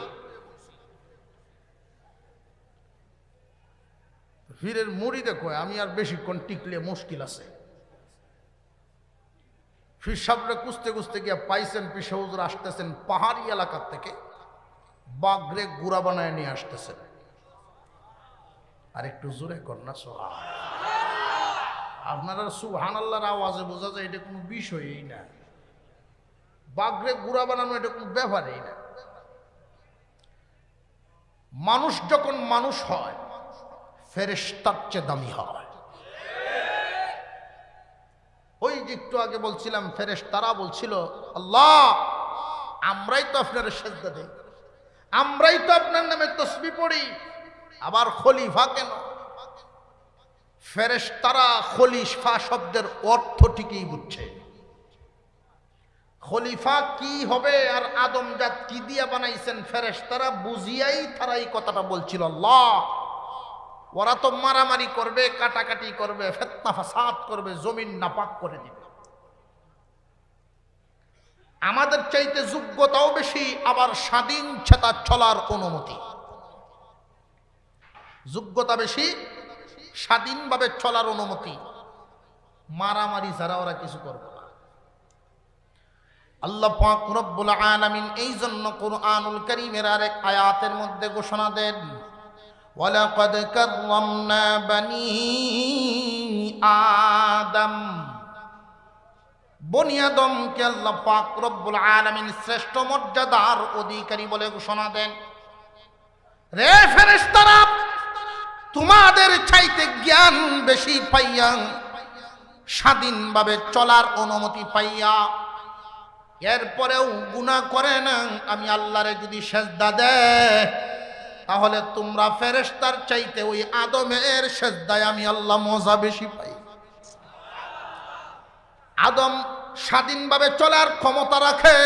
ফিরের মুড়ি দেখো, আমি আর বেশিক্ষণ টিকলে মুশকিল আছে। ফির সাহেবরে খুঁজতে খুঁজতে গিয়া পাইছেন ফির সাহেব হুজুর আসতেছেন পাহাড়ি এলাকার থেকে, বাগরে গুড়া বানায় নিয়ে আসতেছেন। আর একটু জোরে কর না সুবহান। আপনারা সুবহানাল্লাহর আওয়াজে বোঝা যায় এটা কোনো বিষয়ই না। বাগরে গুড়া বানানো এটা কোনো ব্যাপারই না। মানুষ যখন মানুষ হয়, ফেরেশতার চেয়ে দামি হয়। ওই যে একটু আগে বলছিলাম, ফেরেশতারা বলছিল আল্লাহ আমরাই তো আপনার সেজদা দেই, আমরাই তো আপনার নামে তাসবিহ পড়ি, আবার খলিফা কেন? ফেরেশতারা খলিফা শব্দের অর্থ ঠিকই বুঝছে। খলিফা কি হবে আর আদমজাত কি দিয়া বানাইছেন, ফেরেশতারা বুঝিয়াই তারা এই কথাটা বলছিল। আল্লাহ ওরা তো মারামারি করবে, কাটাকাটি করবে, ফিতনা ফাসাদ করবে, জমিন নাপাক করে দিবে। আমাদের চাইতে যোগ্যতাও বেশি, আবার স্বাধীন চেতা চলার অনুমতি, যোগ্যতা বেশি, স্বাধীনভাবে চলার অনুমতি। মারামারি ছাড়া ওরা কিছু করবে না। আল্লাহ পাক রব্বুল আলামিন এই জন্য কুরআনুল কারীমের আরেক আয়াতের মধ্যে ঘোষণা দেন, ওয়ালাকাদ কাররামনা বানি আদম। বনি আদমকে আল্লাহ পাক রব্বুল আলামিন শ্রেষ্ঠ মর্যাদার অধিকারী বলে ঘোষণা দেন। রে ফেরেশতারা, তোমাদের চাইতে জ্ঞান বেশি পাইয়া, স্বাধীনভাবে চলার অনুমতি পাইয়া, এরপরেও গুনাহ করে না, আমি আল্লাহরে যদি সেজদা দেয়, তাহলে তোমরা ফেরেশতার চাইতে ওই আদমের সেজদায় আমি আল্লাহ মজা বেশি পাই। আদম স্বাধীনভাবে চলার ক্ষমতা রাখে,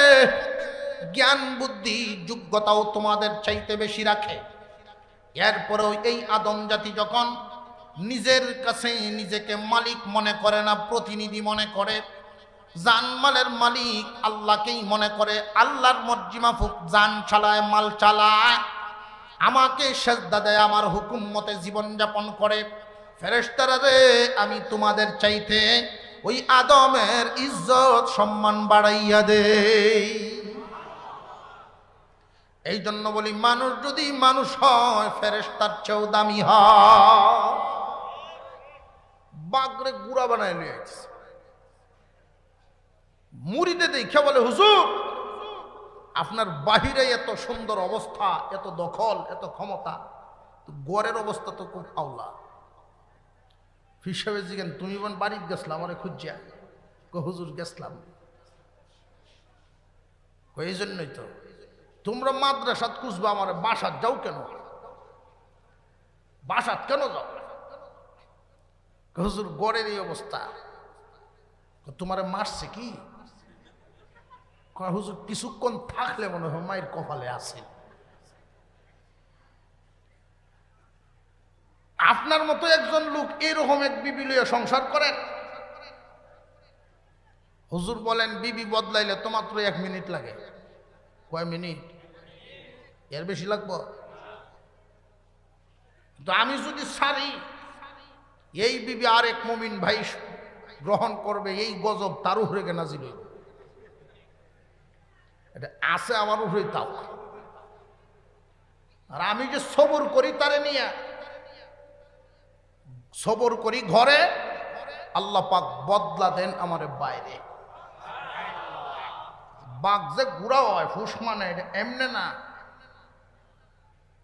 জ্ঞান বুদ্ধি যোগ্যতাও তোমাদের চাইতে বেশি রাখে। এরপরেও এই আদম জাতি যখন নিজের কাছে নিজেকে মালিক মনে করে না, প্রতিনিধি মনে করে, জানমালের মালিক আল্লাহকেই মনে করে, আল্লাহর মর্জি মাফিক জান চালায়, মাল চালায়, আমাকে সেজদা দেয়, আমার হুকুম মতে জীবনযাপন করে। ফেরেশতারা রে, আমি তোমাদের চাইতে ওই আদমের ইজ্জত সম্মান বাড়াইয়া দেই। এই জন্য বলি, মানুষ যদি মানুষ হয় ফেরেশতার চেয়েও দামি হয়। বাগরে গুড়া বানায় নিয়ে আসছে, মুড়িতে দেখে বলে, হুজুর আপনার বাহিরে এত সুন্দর অবস্থা, এত দখল, এত ক্ষমতা, গড়ের অবস্থা তো খুব আওলা। হিসাবে জিজ্ঞেন, তুমি বোন বাড়িতে গেছিলাম আমারে খুঁজিয়া? হুজুর গেছিলাম। এই জন্যই তো তোমরা মাদ্রাসাত খুঁজবা, আমার বাসাত যাও কেন? বাসাত কেন যাও? হুজুর গড়ের এই অবস্থা। তোমারে মারছে কি? হুজুর কিছুক্ষণ থাকলে মনে হয় মায়ের কপালে আছে। আপনার মতো একজন লোক এরকম এক বিবি লইয়া সংসার করেন? হুজুর বলেন, বিবি বদলাইলে তো মাত্র 1 মিনিট লাগে। কয় মিনিট? এর বেশি লাগবো? তো আমি যদি সারি, এই বিবি আরেক মুমিন ভাই গ্রহণ করবে, এই গজব তার উপরে কে নাজিল হইবে। এটা আছে আমার উপরে তাও। আর আমি যে সবর করি তারে নিয়ে, সবর করি ঘরে, আল্লাহ পাক বদলা দেন আমারে বাইরে। বাঘ যে গুড়া হয় ফুস মানে এমনে না,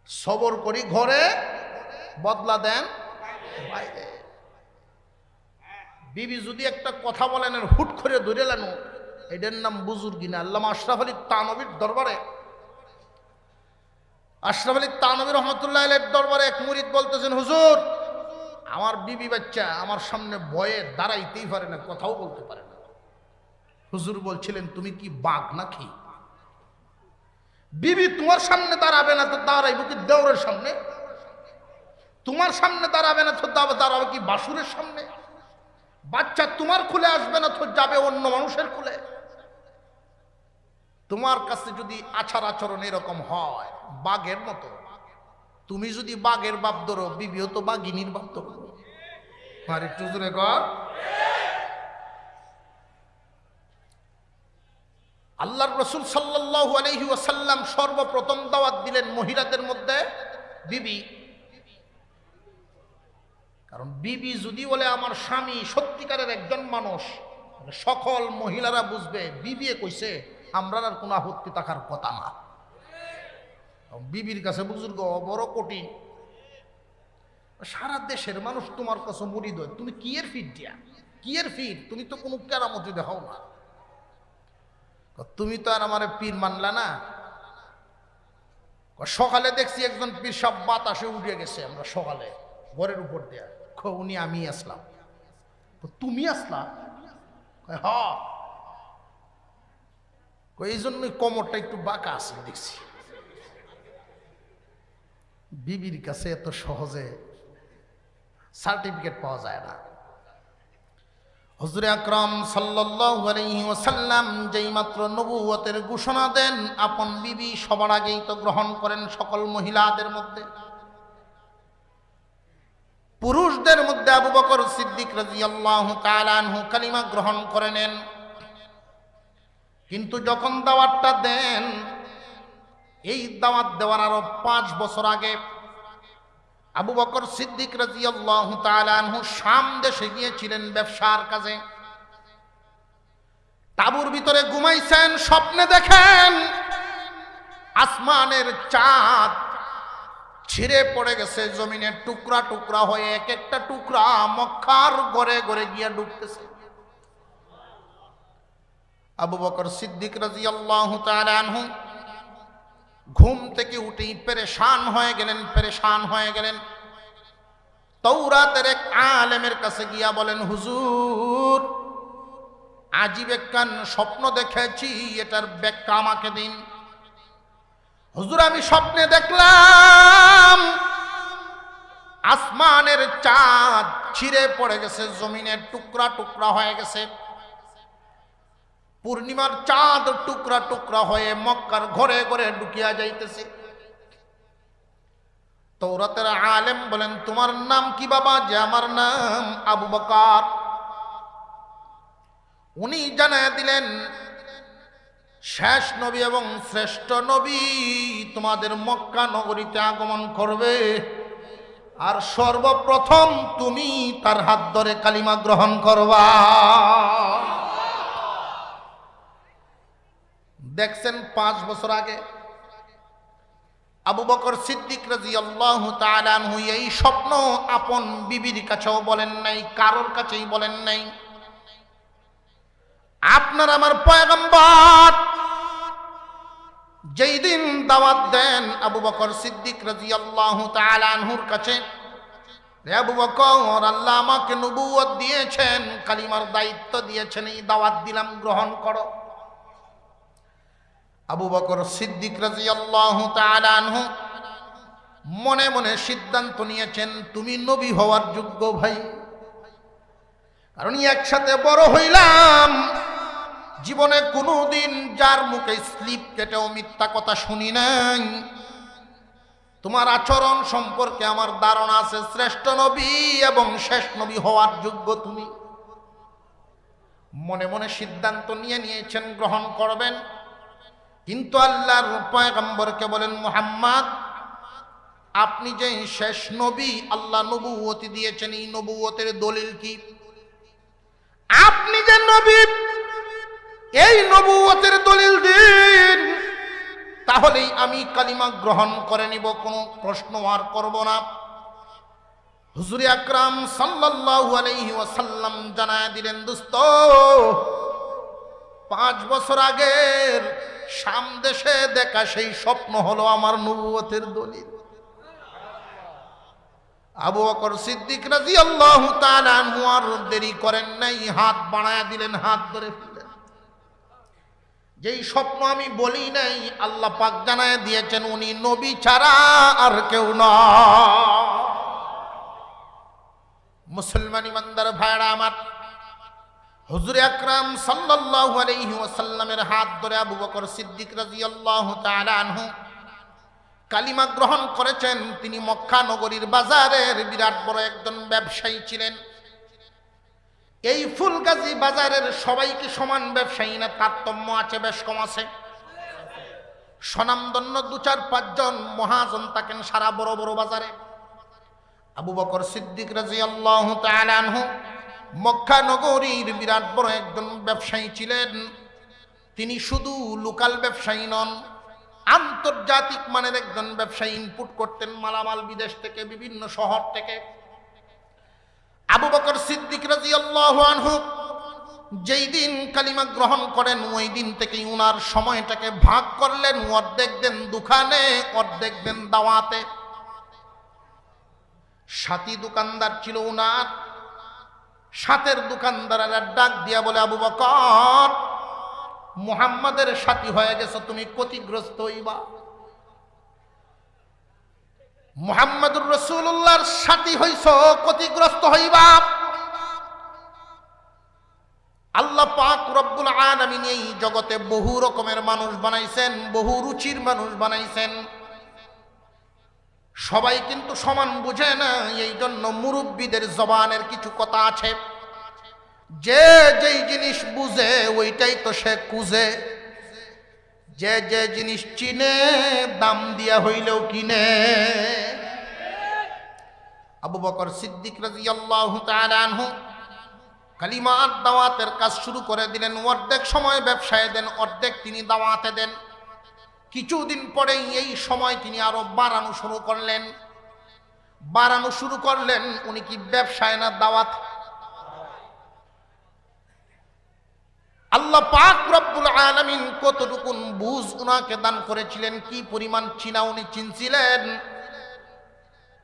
সবর করি ঘরে, বদলা দেন বাইরে। বিবি যদি একটা কথা বলেন হুট করে ধরে লানো, এটার নাম বুজুর্গি না। আল্লামা আশরাফ আলী থানভীর দরবারে, আশরাফ আলী থানভী রহমতুল্লাহ আলাইহির দরবারে এক মুরিদ বলতেছেন, হুজুর আমার বিবি বাচ্চা আমার সামনে ভয়ে দাঁড়াইতেই পারে না, কথাও বলতে পারে না। হুজুর বলছিলেন, তুমি কি বাঘ নাকি? বিবি তোমার সামনে দাঁড়াবে না তো দাঁড়াইব কি দেওরের সামনে? তোমার সামনে দাঁড়াবে না তো দাঁড়াবে কি বাসুরের সামনে? বাচ্চা তোমার খুলে আসবে না তো যাবে অন্য মানুষের খুলে। তোমার কাছে যদি আচার আচরণ এরকম হয় বাঘের মতো, তুমি যদি বাঘের বাপ ধরো, বিবিও তো বাঘিনীর বাপ ধরো। আর একটু জোরে কর। আল্লাহর রাসূল সাল্লাল্লাহু আলাইহি ওয়াসাল্লাম সর্বপ্রথম দাওয়াত দিলেন মহিলাদের মধ্যে বিবি। কারণ বিবি যদি বলে আমার স্বামী সত্যিকারের একজন মানুষ, সকল মহিলারা বুঝবে বিবিয়ে কইছে, আমরা আর কোনো আপত্তি থাকার কথা না। বিবির কাছে বুজুর্গ বড় কঠিন। সারা দেশের মানুষ তোমার কাছে মুরিদ হয়, তুমি কি এর ফিট দিয়া, কি এর ফিট? তুমি তো কোনো কেরামতি দেখাও না। তুমি তো আর আমার পীর মানলা না। সকালে দেখছি একজন পীর সাহেব বাতাসে উঠে গেছে, আমরা সকালে ঘরের উপর দেয়া, উনি আমি আসলাম। তুমি আসলা? হ, এই জন্যই কোমরটা একটু বাঁকা আছে দেখছি। বিবির কাছে এত সহজে সার্টিফিকেট পাওয়া যায় না। হুজুর আকরাম সাল্লাল্লাহু আলাইহি ওয়াসাল্লাম যেই মাত্র নবুয়তের ঘোষণা দেন, আপন বিবি সবার আগেই তো গ্রহণ করেন সকল মহিলাদের মধ্যে। পুরুষদের মধ্যে আবু বকর সিদ্দিক রাদিয়াল্লাহু তাআলা আনহু কালিমা গ্রহণ করে নেন। কিন্তু যখন দাওয়াতটা দেন, এই দাওয়াত দেওয়ার আরো 5 বছর আগে আবু বকর সিদ্দিক রাদিয়াল্লাহু তাআলা আনহু শাম দেশে গিয়েছিলেন ব্যবসার কাজে। তাঁবুর ভিতরে ঘুমাইছেন, স্বপ্নে দেখেন আসমানের চাঁদ ছিঁড়ে পড়ে গেছে, জমিনের টুকরা টুকরা হয়ে এক একটা টুকরা মক্কার ঘরে ঘরে গিয়ে ঢুকতেছে। আবু বকর সিদ্দিক রাদিয়াল্লাহু তাআলা আনহু ঘুম থেকে উঠেই পেরেশান হয়ে গেলেন, পেরেশান হয়ে গেলেন। তাওরাতের এক আলেমের কাছে গিয়া বলেন, হুজুর আজীব একখান স্বপ্ন দেখেছি, এটার ব্যাখ্যা আমাকে দিন। হুজুর আমি স্বপ্নে দেখলাম আসমানের চাঁদ ছিঁড়ে পড়ে গেছে, জমিনের টুকরা টুকরা হয়ে গেছে, পূর্ণিমার চাঁদ টুকরা টুকরা হয়ে মক্কার ঘরে ঘরে ঢুকিয়া যাইতেছে। তাওরাতের আলেম বলেন, তোমার নাম কি বাবা? যে আমার নাম আবু বকর। উনি জানায় দিলেন, শেষ নবী এবং শ্রেষ্ঠ নবী তোমাদের মক্কা নগরীতে আগমন করবে, আর সর্বপ্রথম তুমি তার হাত ধরে কালিমা গ্রহণ করবা। দেখছেন 5 বছর আগে আবু বকর সিদ্দিক রাদিয়াল্লাহু তাআলা আনহু এই স্বপ্ন আপন বিবির কাছেও বলেন নাই, কারোর কাছেই বলেন নাই। আপনার আমার পয়গম্বর যেই দিন দাওয়াত দেন আবু বকর সিদ্দিক রাদিয়াল্লাহু তাআলা আনহুর কাছে, আবু বকর, আল্লাহ আমাকে নবুয়ত দিয়েছেন, কালিমার দায়িত্ব দিয়েছেন, এই দাওয়াত দিলাম, গ্রহণ করো। আবু বকর সিদ্দিক রাদিয়াল্লাহু তাআলা আনহু মনে মনে সিদ্ধান্ত নিয়েছেন, তুমি নবী হওয়ার যোগ্য ভাই, কারণ একসাথে বড় হইলাম, জীবনে কোনোদিন যার মুখে স্লিপ কেটেও মিথ্যা কথা শুনি নাই। তোমার আচরণ সম্পর্কে আমার ধারণা আছে, শ্রেষ্ঠ নবী এবং শেষ নবী হওয়ার যোগ্য তুমি। মনে মনে সিদ্ধান্ত নিয়েছেন গ্রহণ করবেন। কিন্তু আল্লাহর পয়গম্বরকে বলেন, মুহাম্মদ, আপনি যে শেষ নবী, আল্লাহ নবুয়তি দিয়েছেন, এই নবুয়তের দলিল কি? আপনি যে নবী, এই নবুয়তের দলিল দিন, তাহলেই আমি কালিমা গ্রহণ করে নিব, কোনো প্রশ্ন আর করব না। হুজুর আকরাম সাল্লাল্লাহু আলাইহি ওয়াসাল্লাম জানায় দিলেন, দোস্ত, 5 বছর আগের শাম দেশে দেখা সেই স্বপ্ন হলো আমার নবুয়তের দলিল। আবু বকর সিদ্দিক রাদিয়াল্লাহু তাআলা আনহু আর দেরি করেন নাই, হাত বাড়ায়া দিলেন, হাত ধরে ফেললেন। যেই স্বপ্ন আমি বলি নাই, আল্লাহ পাক জানায় দিয়েছেন, উনি নবী ছাড়া আর কেউ না। মুসলমান ইমানদার ভাইরা আমার, হুজুর আকরাম সাল্লাল্লাহু আলাইহি ওয়াসাল্লামের হাত ধরে আবু বকর সিদ্দিক রাদিয়াল্লাহু তাআলা আনহু কালিমা গ্রহণ করেছেন। তিনি মক্কা নগরীর বাজারের বিরাট বড় একজন ব্যবসায়ী ছিলেন। এই ফুলগাজী বাজারের সবাই কি সমান ব্যবসায়ী না? তারতম্য আছে, বেশ কম আছে। স্বনামধন্য 2-4-5 জন মহাজন থাকেন সারা বড় বড় বাজারে। আবু বকর সিদ্দিক রাদিয়াল্লাহু তাআলা আনহু মক্কা নগরীর বিরাট বড় একজন ব্যবসায়ী ছিলেন। তিনি শুধু লোকাল ব্যবসায়ী নন, আন্তর্জাতিক মানের একজন ব্যবসায়ী। ইনপুট করতেন মালামাল বিদেশ থেকে, বিভিন্ন শহর থেকে। আবু বকর সিদ্দিক রাদিয়াল্লাহু আনহু যেই দিন কালিমা গ্রহণ করেন, ওই দিন থেকেই উনার সময়টাকে ভাগ করলেন, অর্ধেক দেন দোকানে, অর্ধেক দেন দাওয়াতে। সাথী দোকানদার ছিল উনার। সাথের দোকানদারেরা ডাক দিয়া বলে, আবু বকর, মুহাম্মাদের সাথী হয়ে গেছে, তুমি ক্ষতিগ্রস্ত হইবা। মুহাম্মাদুর রাসূলুল্লাহর সাথী হইছ, ক্ষতিগ্রস্ত হইবা। আল্লাহ পাক রব্বুল আলামিন এই জগতে বহু রকমের মানুষ বানাইছেন, বহু রুচির মানুষ বানাইছেন। সবাই কিন্তু সমান বুঝে না। এই জন্য মুরব্বীদের জবানের কিছু কথা আছে, যে যেই জিনিস বুঝে ওইটাই তো সে কুজে, যে যে জিনিস চিনে দাম দিয়া হইলেও কিনে। আবু বকর সিদ্দিক রাদিয়াল্লাহু তাআলা আনহু কালিমার দাওয়াতের কাজ শুরু করে দিলেন। অর্ধেক সময় ব্যবসায় দেন, অর্ধেক তিনি দাওয়াতে দেন। কিছুদিন পরেই এই সময় তিনি আরো বাড়ানো শুরু করলেন। উনি কি ব্যবসায় না দাওয়াত? আল্লাহ পাক রব্বুল আলামিন কতটুকুন বুঝ উনাকে দান করেছিলেন, কি পরিমাণ চিনা উনি চিনছিলেন।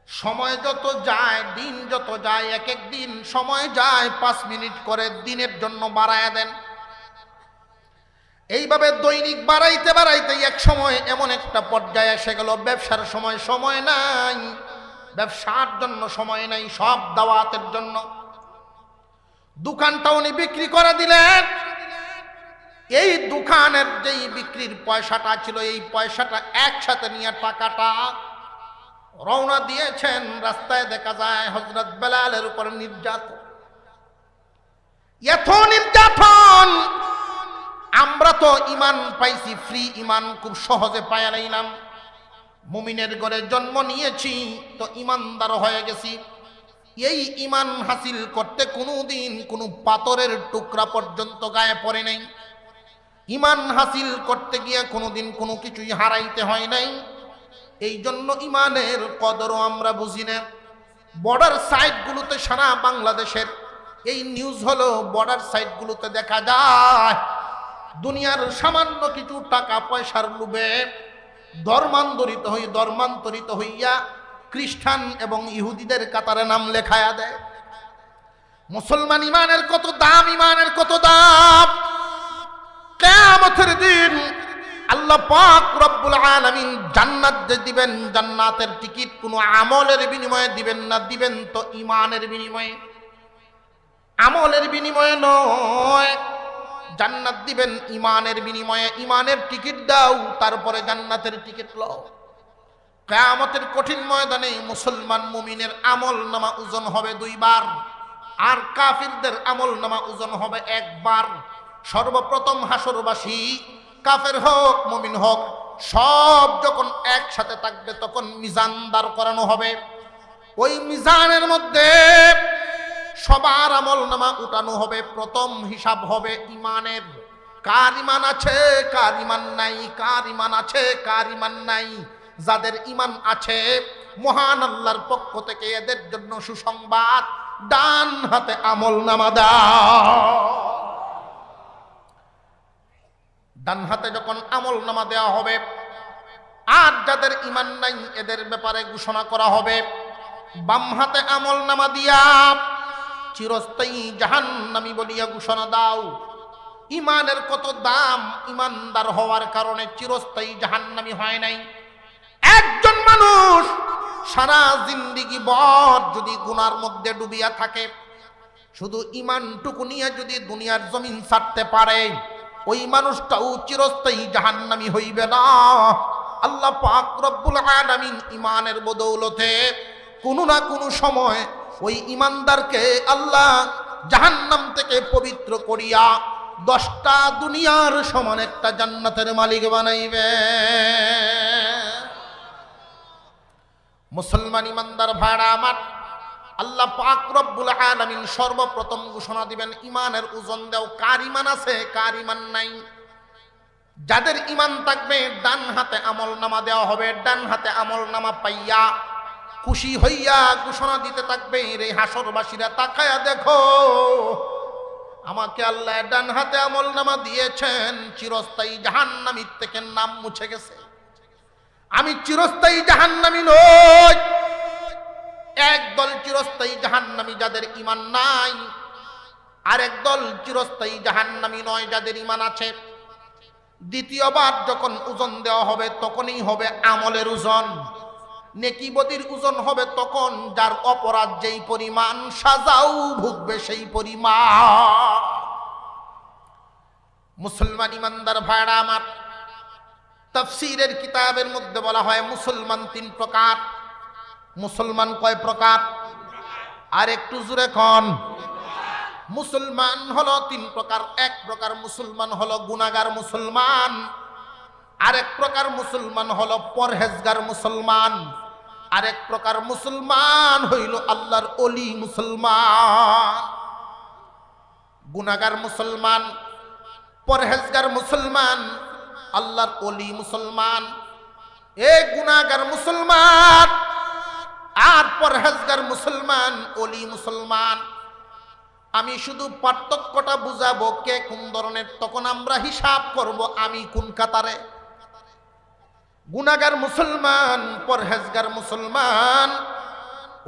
সময় যত যায়, দিন যত যায়, এক এক দিন সময় যায় 5 মিনিট করে দিনের জন্য বাড়ায়া দেন। এইভাবে দৈনিক বাড়াইতে বাড়াইতে এক সময় এমন একটা পর্যায়ে এসে গেল, ব্যবসার সময় নাই, ব্যবসার জন্য সময় নাই, সব দাওয়াতের জন্য। দোকানটা উনি বিক্রি করে দিলেন। এই দোকানের যেই বিক্রির পয়সাটা ছিল, এই পয়সাটা একসাথে নিয়ে টাকাটা রওনা দিয়েছেন। রাস্তায় দেখা যায় হযরত বেলালের উপর নির্যাতন। এত নির্যাতন। আমরা তো ইমান পাইছি ফ্রি ইমান, খুব সহজে পায়া নিলাম। মুমিনের ঘরে জন্ম নিয়েছি তো ইমানদার হয়ে গেছি। এই ইমান হাসিল করতে কোনোদিন কোনো পাথরের টুকরা পর্যন্ত গায়ে পড়ে নাই। ইমান হাসিল করতে গিয়ে কোনোদিন কোনো কিছুই হারাইতে হয় নাই। এই জন্য ইমানের কদরও আমরা বুঝি না। বর্ডার সাইটগুলোতে সারা বাংলাদেশের এই নিউজ হলো, বর্ডার সাইটগুলোতে দেখা যায় দুনিয়ার সামান্য কিছু টাকা পয়সার লোভে ধর্মান্তরিত হইয়া খ্রিস্টান এবং ইহুদিদের কাতারে নাম লেখায়া দেয়। মুসলমান ইমানের কত দাম, ইমানের কত দাম। কিয়ামতের দিন আল্লাহ পাক রব্বুল আলামিন জান্নাত যে দিবেন, জান্নাতের টিকিট কোনো আমলের বিনিময়ে দিবেন না, দিবেন তো ইমানের বিনিময়ে। আমলের বিনিময়ে নয়, জান্নাত দিবেন ইমানের বিনিময়ে। ইমানের টিকিট দাও, তারপরে জান্নাতের টিকিট লও। কিয়ামতের কঠিন ময়দানে মুসলমান মুমিনের আমল নামা ওজন হবে 2 বার, আর কাফিরদের আমল নামা ওজন হবে 1 বার। সর্বপ্রথম হাসরবাসী, কাফের হোক মুমিন হোক, সব যখন একসাথে থাকবে তখন মিজান দাঁড় করানো হবে। ওই মিজানের মধ্যে সবার আমল নামা উঠানো হবে। প্রথম হিসাব হবে ইমানের, কার ইমান আছে কার ইমান নাই, কার ইমান আছে কার ইমান নাই। যাদের ইমান আছে মহান আল্লাহর পক্ষ থেকে এদের জন্য সুসংবাদ, ডান হাতে আমল নামা দাও। ডান হাতে যখন আমল নামা দেওয়া হবে, আর যাদের ইমান নাই এদের ব্যাপারে ঘোষণা করা হবে বাম হাতে আমল নামা দিয়া চিরস্থায়ী জাহান্নামী বলিয়া ঘোষণা দাও। ইমানের কত দাম, ইমানদার হওয়ার কারণে চিরস্থায়ী জাহান্নামী হয় নাই। একজন মানুষ সারা জিন্দেগি ভর যদি গুনার মধ্যে ডুবিয়া থাকে, শুধু ইমানটুকু নিয়ে যদি দুনিয়ার জমিন ছাড়তে পারে, ওই মানুষটাও চিরস্থায়ী জাহান্নামী হইবে না। আল্লাহ পাক রব্বুল আলামিন ইমানের বদৌলতে কোনো না কোনো সময় ওই ইমানদারকে আল্লাহ জাহান্নাম থেকে পবিত্র করিয়া 10টা দুনিয়ার সমান একটা জান্নাতের মালিক বানাইবে। মুসলমান ইমানদার ভাইরা আমার, আল্লাহ পাক রব্বুল আলামিন সর্বপ্রথম ঘোষণা দিবেন ইমানের ওজন দাও, কার ইমান আছে কার ইমান নাই। যাদের ইমান থাকবে ডান হাতে আমল নামা দেওয়া হবে। ডান হাতে আমল নামা পাইয়া খুশি হইয়া ঘোষণা দিতে থাকবে, রে হাসরবাসীরা তাকায়া দেখো, আমাকে আল্লাহ ডান হাতে আমল নামা দিয়েছেন, চিরস্থায়ী জাহান্নামী থেকে নাম মুছে গেছে। আমি চিরস্থায়ী জাহান্নামী নই। একদল চিরস্থায়ী জাহান্নামী যাদের ইমান নাই, আর একদল চিরস্থায়ী জাহান্নামী নয় যাদের ইমান আছে। দ্বিতীয়বার যখন ওজন দেওয়া হবে তখনই হবে আমলের ওজন, নেকি বদির ওজন হবে তখন, যার অপরাধ যেই পরিমাণ সাজাও ভুগবে সেই পরিমাণ। মুসলমান ইমানদার ভাইরা আমার, তাফসীরের কিতাবের মধ্যে বলা হয় মুসলমান 3 প্রকার। মুসলমান কয় প্রকার? আর একটু জোরে কোন। মুসলমান হলো 3 প্রকার। এক প্রকার মুসলমান হলো গুনাহগার মুসলমান, আরেক প্রকার মুসলমান হলো পরহেজগার মুসলমান, আরেক প্রকার মুসলমান হইল আল্লাহর ওলি মুসলমান। গুনাহগার মুসলমান, পরহেজগার মুসলমান, আল্লাহর ওলি মুসলমান। এই গুনাহগার মুসলমান আর পরহেজগার মুসলমান, ওলি মুসলমান, আমি শুধু পার্থক্যটা বুঝাবো কে কোন ধরনের, তখন আমরা হিসাব করব আমি কোন কাতারে। গুনাহগার মুসলমান, পরহেজগার মুসলমান,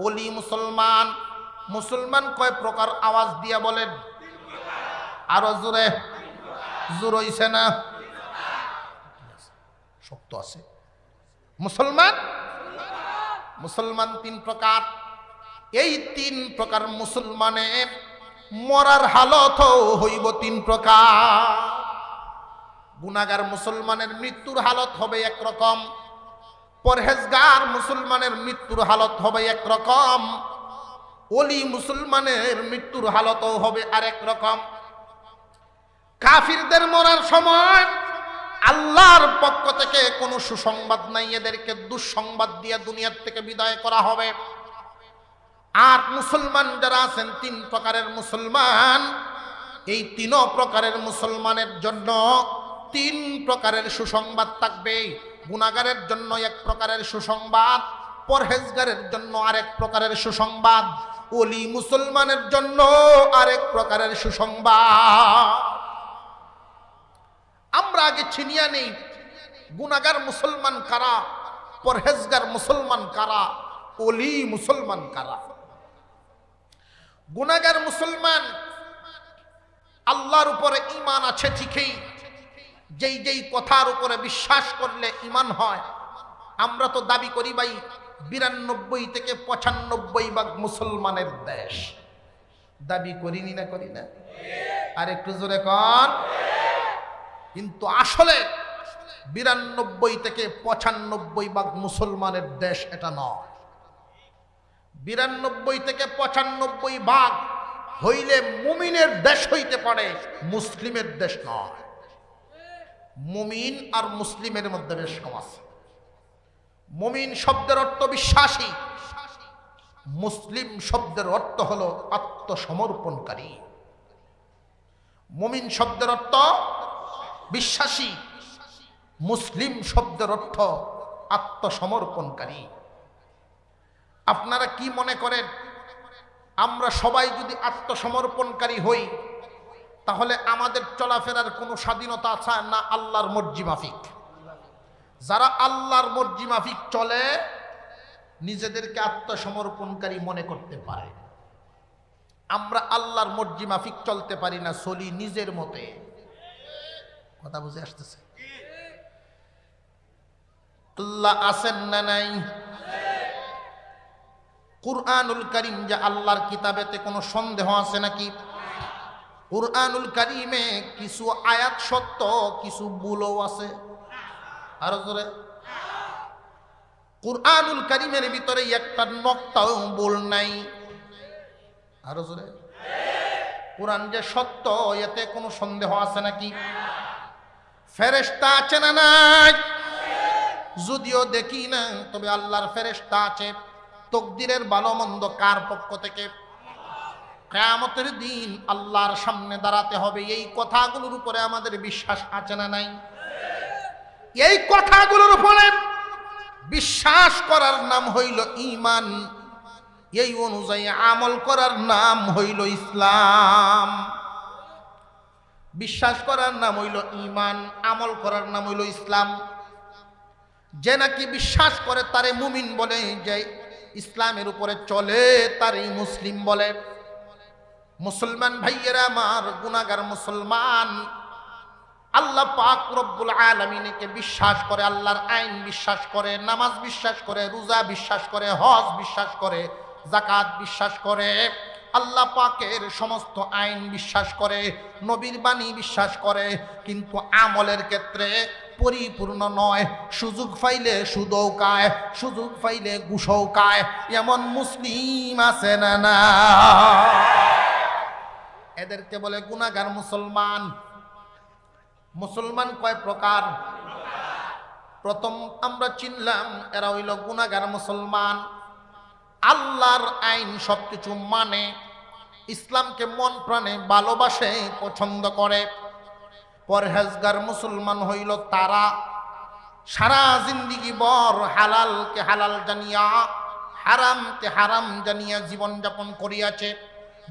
ওলি মুসলমান। মুসলমান কয় প্রকার? আওয়াজ দিয়া বলেন, আরো জোরে। জোর হইছে না? শক্ত আছে। মুসলমান, মুসলমান 3 প্রকার। এই 3 প্রকার মুসলমানের মরার হালত হইব 3 প্রকার। গুনাহগার মুসলমানের মৃত্যুর হালত হবে একরকম, পরহেজগার মুসলমানের মৃত্যুর হালত হবে একরকম, ওলি মুসলমানের মৃত্যুর হালতও হবে আরেক রকম। কাফিরদের মরার সময় আল্লাহর পক্ষ থেকে কোনো সুসংবাদ নাই, এদেরকে দুঃসংবাদ দিয়ে দুনিয়ার থেকে বিদায় করা হবে। আর মুসলমান যারা আছেন 3 প্রকারের মুসলমান, এই 3 প্রকারের মুসলমানের জন্য 3 প্রকারের সুসংবাদ থাকবে। গুনাহগারের জন্য 1 প্রকারের সুসংবাদ, পরহেজগারের জন্য আরেক প্রকারের সুসংবাদ, ওলি মুসলমানের জন্য আরেক প্রকারের সুসংবাদ। আমরা আগে চিনিয়া নেই গুনাহগার মুসলমান কারা, পরহেজগার মুসলমান কারা, ওলি মুসলমান কারা। গুনাহগার মুসলমান আল্লাহর উপরে ঈমান আছে ঠিকই, যেই যেই কথার উপরে বিশ্বাস করলে ঈমান হয়। আমরা তো দাবি করি ভাই 92 থেকে 95% মুসলমানের দেশ, দাবি করিনি না করি না? আর একটু জোরে কর। কিন্তু আসলে 92 থেকে 95% মুসলমানের দেশ এটা নয়। 92 থেকে 95% হইলে মুমিনের দেশ হইতে পারে, মুসলিমের দেশ নয়। মুমিন আর মুসলিমের মধ্যে বেশ কম আছে। মুমিন শব্দের অর্থ বিশ্বাসী, মুসলিম শব্দের অর্থ হলো আত্মসমর্পণকারী। মুমিন শব্দের অর্থ বিশ্বাসী, মুসলিম শব্দের অর্থ আত্মসমর্পণকারী। আপনারা কি মনে করেন আমরা সবাই যদি আত্মসমর্পণকারী হই তাহলে আমাদের চলাফেরার কোনো স্বাধীনতা আছে না? আল্লাহর মর্জি মাফিক। যারা আল্লাহর মর্জি মাফিক চলে নিজেদেরকে আত্মসমর্পণকারী মনে করতে পারে। আমরা আল্লাহর মর্জি মাফিক চলতে পারি না, চলি নিজের মতে। কথা বুঝে আসতেছে? আল্লাহ আছেন না নাই? কুরআনুল কারীম যে আল্লাহর কিতাবেতে কোনো সন্দেহ আছে নাকি? কুরআনুল কারীমে কিছু আয়াত সত্য, কিছু ভুলও আছে। আরো জোরে। কুরআনুল কারীমের ভিতরে একটা নক্তাও ভুল নাই। আরো জোরে। কুরআন যে সত্য এতে কোনো সন্দেহ আছে নাকি? ফেরেশতা আছে না নাই? যদিও দেখি না, তবে আল্লাহর ফেরেশতা আছে। তকদিরের ভালো মন্দ কার পক্ষ থেকে? কিয়ামতের দিন আল্লাহর সামনে দাঁড়াতে হবে। এই কথাগুলোর উপরে আমাদের বিশ্বাস আছে না নাই? এই কথাগুলোর উপরে বিশ্বাস করার নাম হইল ঈমান, এই অনুযায়ী আমল করার নাম হইল ইসলাম। বিশ্বাস করার নাম হইল ঈমান, আমল করার নাম হইল ইসলাম। যে নাকি বিশ্বাস করে তারে মুমিন বলে, যে ইসলামের উপরে চলে তারে মুসলিম বলে। মুসলমান ভাইয়েরা আমার, গুনাহগার মুসলমান আল্লাহ পাক রব্বুল আলামিনকে বিশ্বাস করে, আল্লাহর আইন বিশ্বাস করে, নামাজ বিশ্বাস করে, রোজা বিশ্বাস করে, হজ বিশ্বাস করে, যাকাত বিশ্বাস করে, আল্লাহ পাকের সমস্ত আইন বিশ্বাস করে, নবীর বাণী বিশ্বাস করে, কিন্তু আমলের ক্ষেত্রে পরিপূর্ণ নয়। সুযোগ পাইলে সুদও খায়, সুযোগ পাইলে ঘুষও খায়, এমন মুসলিম আছে না না? এদেরকে বলে গুনাহগার মুসলমান। মুসলমান কয় প্রকার? প্রথম আমরা চিনলাম এরা হইল গুনাহগার মুসলমান। আল্লাহর আইন সবকিছু মানে, ইসলামকে মন প্রাণে ভালোবাসে, পছন্দ করে। পরহেজগার মুসলমান হইল তারা সারা জিন্দিগি বর হালালকে হালাল জানিয়া, হারামকে হারাম জানিয়া জীবন যাপন করিয়াছে।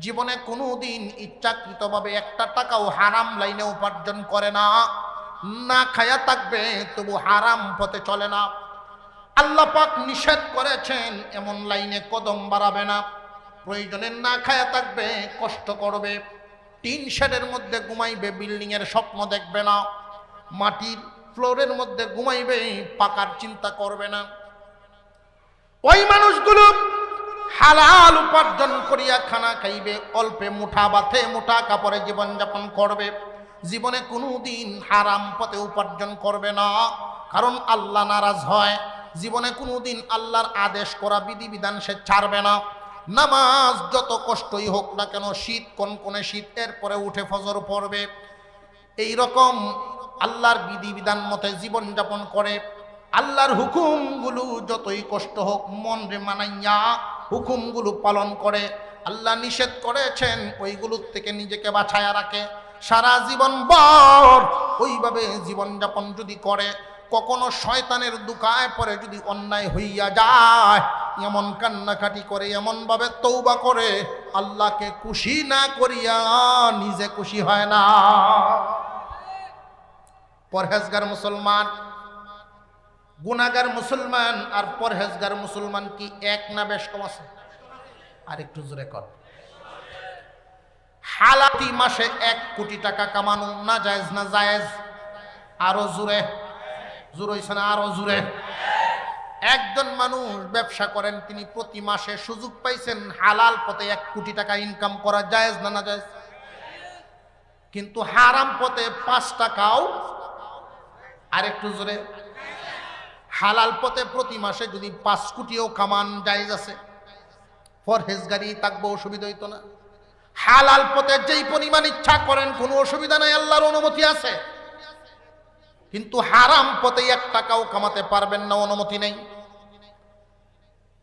জীবনে কোনোদিন ইচ্ছাকৃতভাবে একটা টাকাও হারাম লাইনে উপার্জন করে না। না খায়া থাকবে তবু হারাম পথে চলে না। আল্লাহ পাক নিষেধ করেছেন এমন লাইনে কদম বাড়াবে না। প্রয়োজনে না খায়া থাকবে, কষ্ট করবে, টিন শেডের মধ্যে ঘুমাইবে, বিল্ডিং এর স্বপ্ন দেখবে না। মাটির ফ্লোরের মধ্যে ঘুমাইবে, পাকার চিন্তা করবে না। ওই মানুষগুলো হালাল উপার্জন করিয়া খানা খাইবে, অল্পে মুঠা বাথে মুঠা কাপড়ে জীবন যাপন করবে। জীবনে কোনোদিন হারাম পথে উপার্জন করবে না, কারণ আল্লাহ নারাজ হয়। জীবনে কোনোদিন আল্লাহর আদেশ করা বিধিবিধান সে ছাড়বে না। নামাজ যত কষ্টই হোক না কেন, শীত কনকনে শীত, এরপরে উঠে ফজর পড়বে। এই রকম আল্লাহর বিধিবিধান মতে জীবন যাপন করে। আল্লাহর হুকুমগুলো যতই কষ্ট হোক মন রে মানাইয়া হুকুমগুলো পালন করে। আল্লাহ নিষেধ করেছেন ওইগুলোর থেকে নিজেকে বাঁচায়া রাখে। সারা জীবন ভর ওইভাবে জীবনযাপন যদি করে, কখনো শয়তানের দুকায় পরে যদি অন্যায় হইয়া যায়, এমন কান্নাকাটি করে, এমন ভাবে তওবা করে, আল্লাহকে খুশি না করিয়া নিজে খুশি হয় না। পরহেজগার মুসলমান, গুনাহগার মুসলমান আর পরহেজগার মুসলমান কি এক না বেশ কম আছে? আর একটু জোরে কর। হালাতি মাসে 1 কোটি টাকা কামানো না জায়েজ না জায়েজ? আরো জোরে, জোর হইছে না? আরো জোরে। একজন মানুষ ব্যবসা করেন, তিনি প্রতি মাসে সুযোগ পাইছেন হালাল পথে 1 কোটি টাকা ইনকাম করা, জায়েজ না না জায়েজ? কিন্তু হারাম পথে 5 টাকাও, আর একটু জোরে, হালাল পথে প্রতি মাসে যদি 5 কোটিও কামান, জায়েজ আছে? পরহেজগারি থাকবো, অসুবিধা হইতো না? হালাল পথে যেই পরিমাণ ইচ্ছা করেন কোনো অসুবিধা নাই, আল্লাহর অনুমতি আছে। কিন্তু হারাম পথে 1 টাকাও কামাতে পারবেন না, অনুমতি নেই।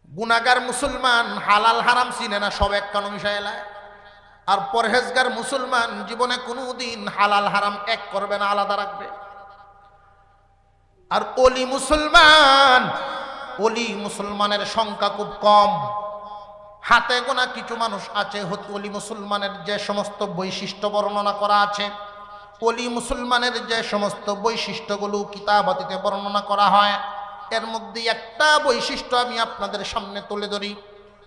গুনাহগার মুসলমান হালাল হারাম চিনে না, সব এক কানো মিশাইলায়। আর পরহেজগার মুসলমান জীবনে কোনোদিন হালাল হারাম এক করবে না, আলাদা রাখবে। আর ওলি মুসলমান, ওলি মুসলমানের সংখ্যা খুব কম, হাতে গোনা কিছু মানুষ আছে। ওলি মুসলমানের যে সমস্ত বৈশিষ্ট্য বর্ণনা করা আছে, ওলি মুসলমানের যে সমস্ত বৈশিষ্ট্যগুলো কিতাবাতিতে বর্ণনা করা হয়, এর মধ্যে একটা বৈশিষ্ট্য আমি আপনাদের সামনে তুলে ধরি।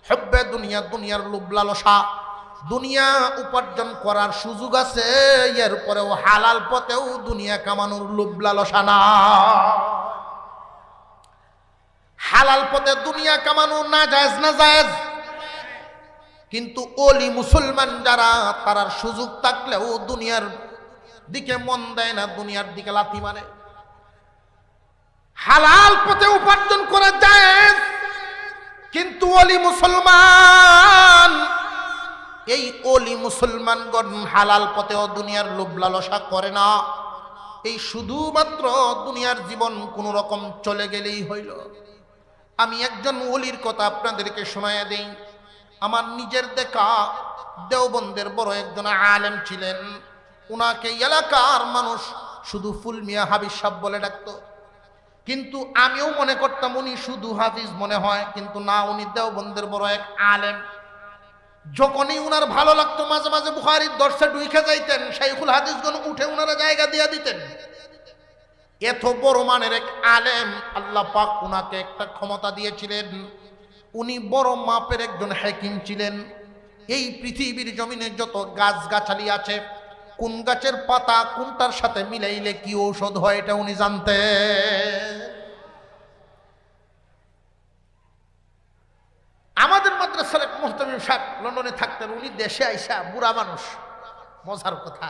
হুব্বে দুনিয়া, দুনিয়ার লোভ লালসা। দুনিয়া উপার্জন করার সুযোগ আছে, এরপরেও হালাল পথেও দুনিয়া কামানোর লোভ লালসা না। হালাল পথে দুনিয়া কামানো না জায়েজ না জায়েজ? কিন্তু ওলি মুসলমান যারা, তারার সুযোগ থাকলেও দুনিয়ার দিকে মন দেয় না, দুনিয়ার দিকে লাথি মারে। হালাল পথে উপার্জন করা জায়েজ, কিন্তু ওলি মুসলমান, এই ওলি মুসলমানগণ হালাল পথেও দুনিয়ার লোভ লালসা করে না। এই শুধুমাত্র দুনিয়ার জীবন কোন রকম চলে গেলেই হইল। আমি একজন ওলির কথা আপনাদেরকে শোনাইয়া দেই। আমার নিজের দেখা দেওবন্দের বড় একজন আলেম ছিলেন। উনাকে এলাকার মানুষ শুধু ফুল মিয়া হাবিজ সাহেব বলে ডাকতো। কিন্তু আমিও মনে করতাম উনি শুধু হাফিজ মনে হয়, কিন্তু না, উনি দেওবন্দের বড় এক আলেম। যখনই উনার ভালো লাগতো মাঝে মাঝে বুখারীর দর্শে ঢুকে যাইতেন, শাইখুল হাদিসগণ উঠে উনারা জায়গা দিয়ে দিতেন। এত বড় মানের এক আলেম, আল্লাহ পাক উনাকে একটা ক্ষমতা দিয়েছিলেন। উনি বড় মাপের একজন হাকিম ছিলেন। এই পৃথিবীর জমিনে যত গাছ গাছালি আছে, কোন গাছের পাতা কোনটার সাথে মিলাইলে কি ঔষধ হয়, এটা উনি জানতেন। আমাদের মাদ্রাসার এক মুহতামিম সাহেব লন্ডনে থাকতেন। উনি দেশে আইসা, বুড়া মানুষ, মজার কথা,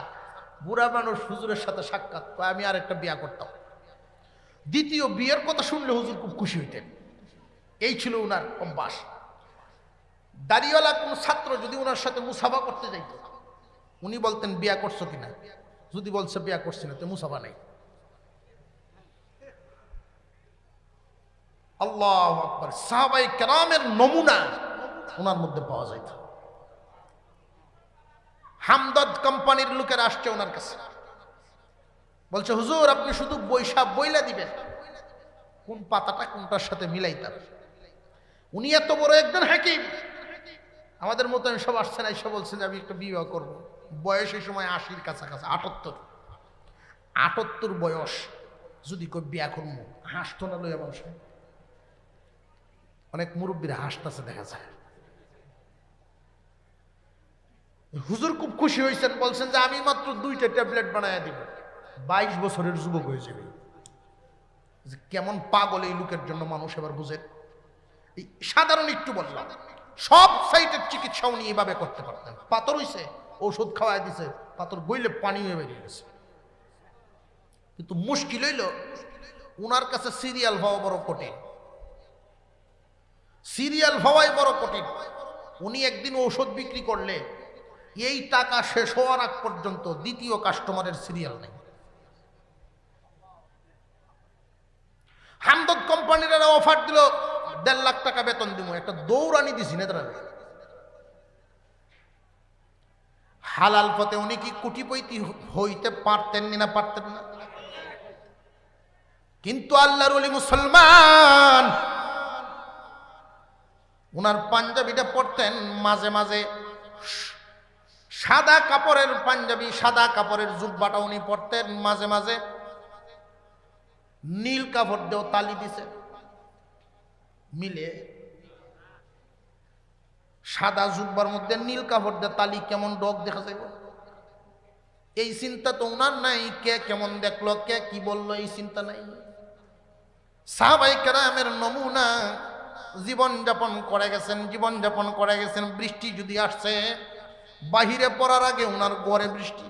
বুড়া মানুষ হুজুরের সাথে সাক্ষাৎ, আমি আর একটা বিয়া করতাম। দ্বিতীয় বিয়ের কথা শুনলে হুজুর খুব খুশি হইতেন। এই ছিল উনার অভ্যাস। দাড়িওয়ালা কোন ছাত্র যদি উনার সাথে মুসাফা করতে যাইত, উনি বলতেন বিয়া করছো কিনা, যদি বলছে বিয়া করছি না, তো মুসাফা নাই। আল্লাহু আকবার। সাহাবায়ে কেরামের নমুনা ওনার মধ্যে পাওয়া যাইত। হামদর্দ কোম্পানির লোকেরা আসছে ওনার কাছে, বলছে হুজুর আপনি শুধু বইলা দিবেন কোন পাতাটা কোনটার সাথে মিলাইতাম। উনি এত বড় একজন হাকিম, আমাদের মতো সব আসছে না, এসে বলছেন আমি একটা বিবাহ করব। বয়স এই সময় 80-র কাছাকাছি, 78 বয়স। যদি কই বিয়া করবো, হাসতো না লইয়া মানুষ। অনেক মুরব্বীরা হাসতেছে দেখা যায়। হুজুর খুব খুশি হয়েছেন, বলছেন যে আমি মাত্র 2টা ট্যাবলেট বানায় দিব, 22 বছরের যুবক হয়ে যাবে। কেমন পাগল এই লোকের জন্য মানুষ এবার বুঝেন। সাধারণ একটু বললাম, সব সাইটের চিকিৎসা উনি এইভাবে করতে পারতেন। পাথর হইছে, ঔষধ খাওয়াই দিছে, পাথর গইলে পানি হয়ে বেরিয়ে গেছে। কিন্তু মুশকিল হইল উনার কাছে সিরিয়াল হওয়া বড় কঠিন। সিরিয়াল হওয়াই বড় কঠিন। উনি একদিন ঔষধ বিক্রি করলে এই টাকা শেষ হওয়ার আগ পর্যন্ত দ্বিতীয় কাস্টমারের সিরিয়াল নেই। হামদর্দ কোম্পানির অফার দিল 1.5 লাখ টাকা বেতন দিব, একটা দৌড়ানি দিছি নেতারা। হালাল পথে উনি কি কোটিপতি হইতে পারতেন না পারতেন না? কিন্তু আল্লাহর ওলি মুসলমান, উনার পাঞ্জাবিটা পরতেন মাঝে মাঝে সাদা কাপড়ের পাঞ্জাবি, সাদা কাপড়ের জুব্বাটা উনি পরতেন, মাঝে মাঝে নীল কাপড় দিয়েও তালি দিছে মিলে। সাদা জুব্বার মধ্যে নীল কাপড় দিয়ে তালি, কেমন ডগ দেখা যাইব? এই চিন্তা তো উনার নাই। কে কেমন দেখলো, কে কি বললো, এই চিন্তা নাই। সাহাবায়ে কেরামের নমুনা জীবন যাপন করে গেছেন, জীবন যাপন করে গেছেন। বৃষ্টি যদি আসছে, বাহিরে পড়ার আগে উনার ঘরে বৃষ্টি।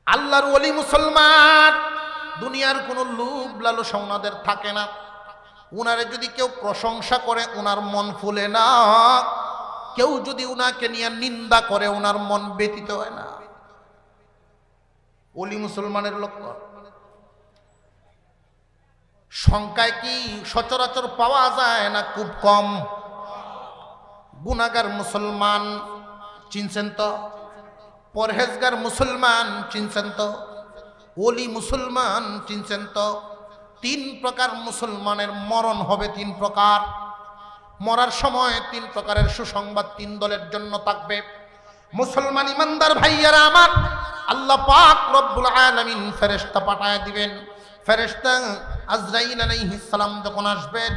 আল্লাহর ওলি মুসলমান, দুনিয়ার কোনো লোভ লালসা উনাদের থাকে না। উনারে যদি কেউ প্রশংসা করে উনার মন ফুলে না, কেউ যদি উনাকে নিয়ে নিন্দা করে উনার মন ব্যথিত হয় না। ওলি মুসলমানের লক্ষণ। সংখ্যায় কি সচরাচর পাওয়া যায় না খুব কম? গুনাহগার মুসলমান চিনছেন তো? পরহেজগার মুসলমান চিনছেন তো? ওলি মুসলমান চিনছেন তো? 3 প্রকার মুসলমানের মরণ হবে, 3 প্রকার। মরার সময় 3 প্রকারের সুসংবাদ 3 দলের জন্য থাকবে। মুসলমান ইমানদার ভাইয়ারা আমার, আল্লাহ পাক রব্বুল আলামিন ফেরেশতা পাঠায় দিবেন। ফেরেশতা আজরাইল আলাইহিস সালাম যখন আসবেন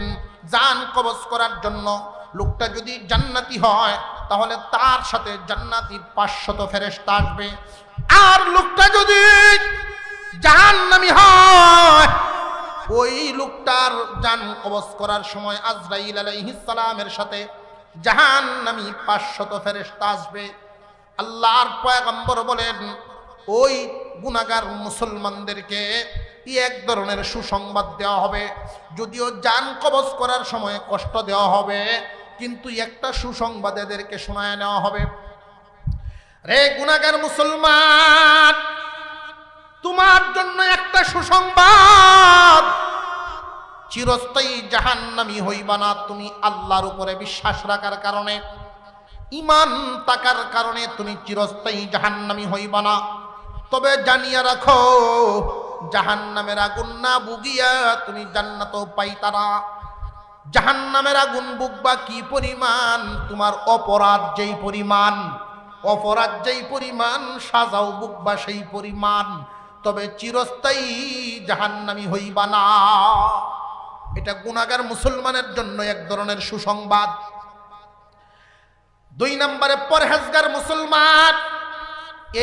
জান কবজ করার জন্য, লোকটা যদি জান্নাতি হয় তাহলে তার সাথে জান্নাতি 500 ফেরেশতা আসবে। আর লোকটা যদি জাহান্নামী হয়, ওই লোকটার জান কবজ করার সময় আজরাইল আলাইহিস সালামের সাথে জাহান্নামী 500 ফেরেশতা আসবে। আল্লাহর পয়গম্বর বলেন, ওই গুনাহগার মুসলমানদেরকে এক ধরনের সুসংবাদ দেওয়া হবে। যদিও জান কবজ করার সময় কষ্ট দেওয়া হবে, কিন্তু একটা সুসংবাদ এদেরকে শোনায় নেওয়া হবে। রে গুনাহগার মুসলমান, তোমার জন্য একটা সুসংবাদ, চিরস্থায়ী জাহান্নামী হইবা না। তুমি আল্লাহর উপরে বিশ্বাস রাখার কারণে, ঈমান থাকার কারণে তুমি চিরস্থায়ী জাহান্নামী হইবা না। তবে জানিয়া রাখো, জাহান্নামের আগুন না বুগিয়া তুমি জান্নাতও পাইতা না। জাহান্নামের আগুন বুকবা কি পরিমাণ? তোমার অপরাধ যেই পরিমাণ, অপরাধ যেই পরিমাণ, সাজাও বুকবা সেই পরিমাণ। তবে চিরস্থায়ী জাহান্নামী হইবা না। এটা গুনাহগার মুসলমানের জন্য এক ধরনের সুসংবাদ। 2 নম্বরে পরহেজগার মুসলমান।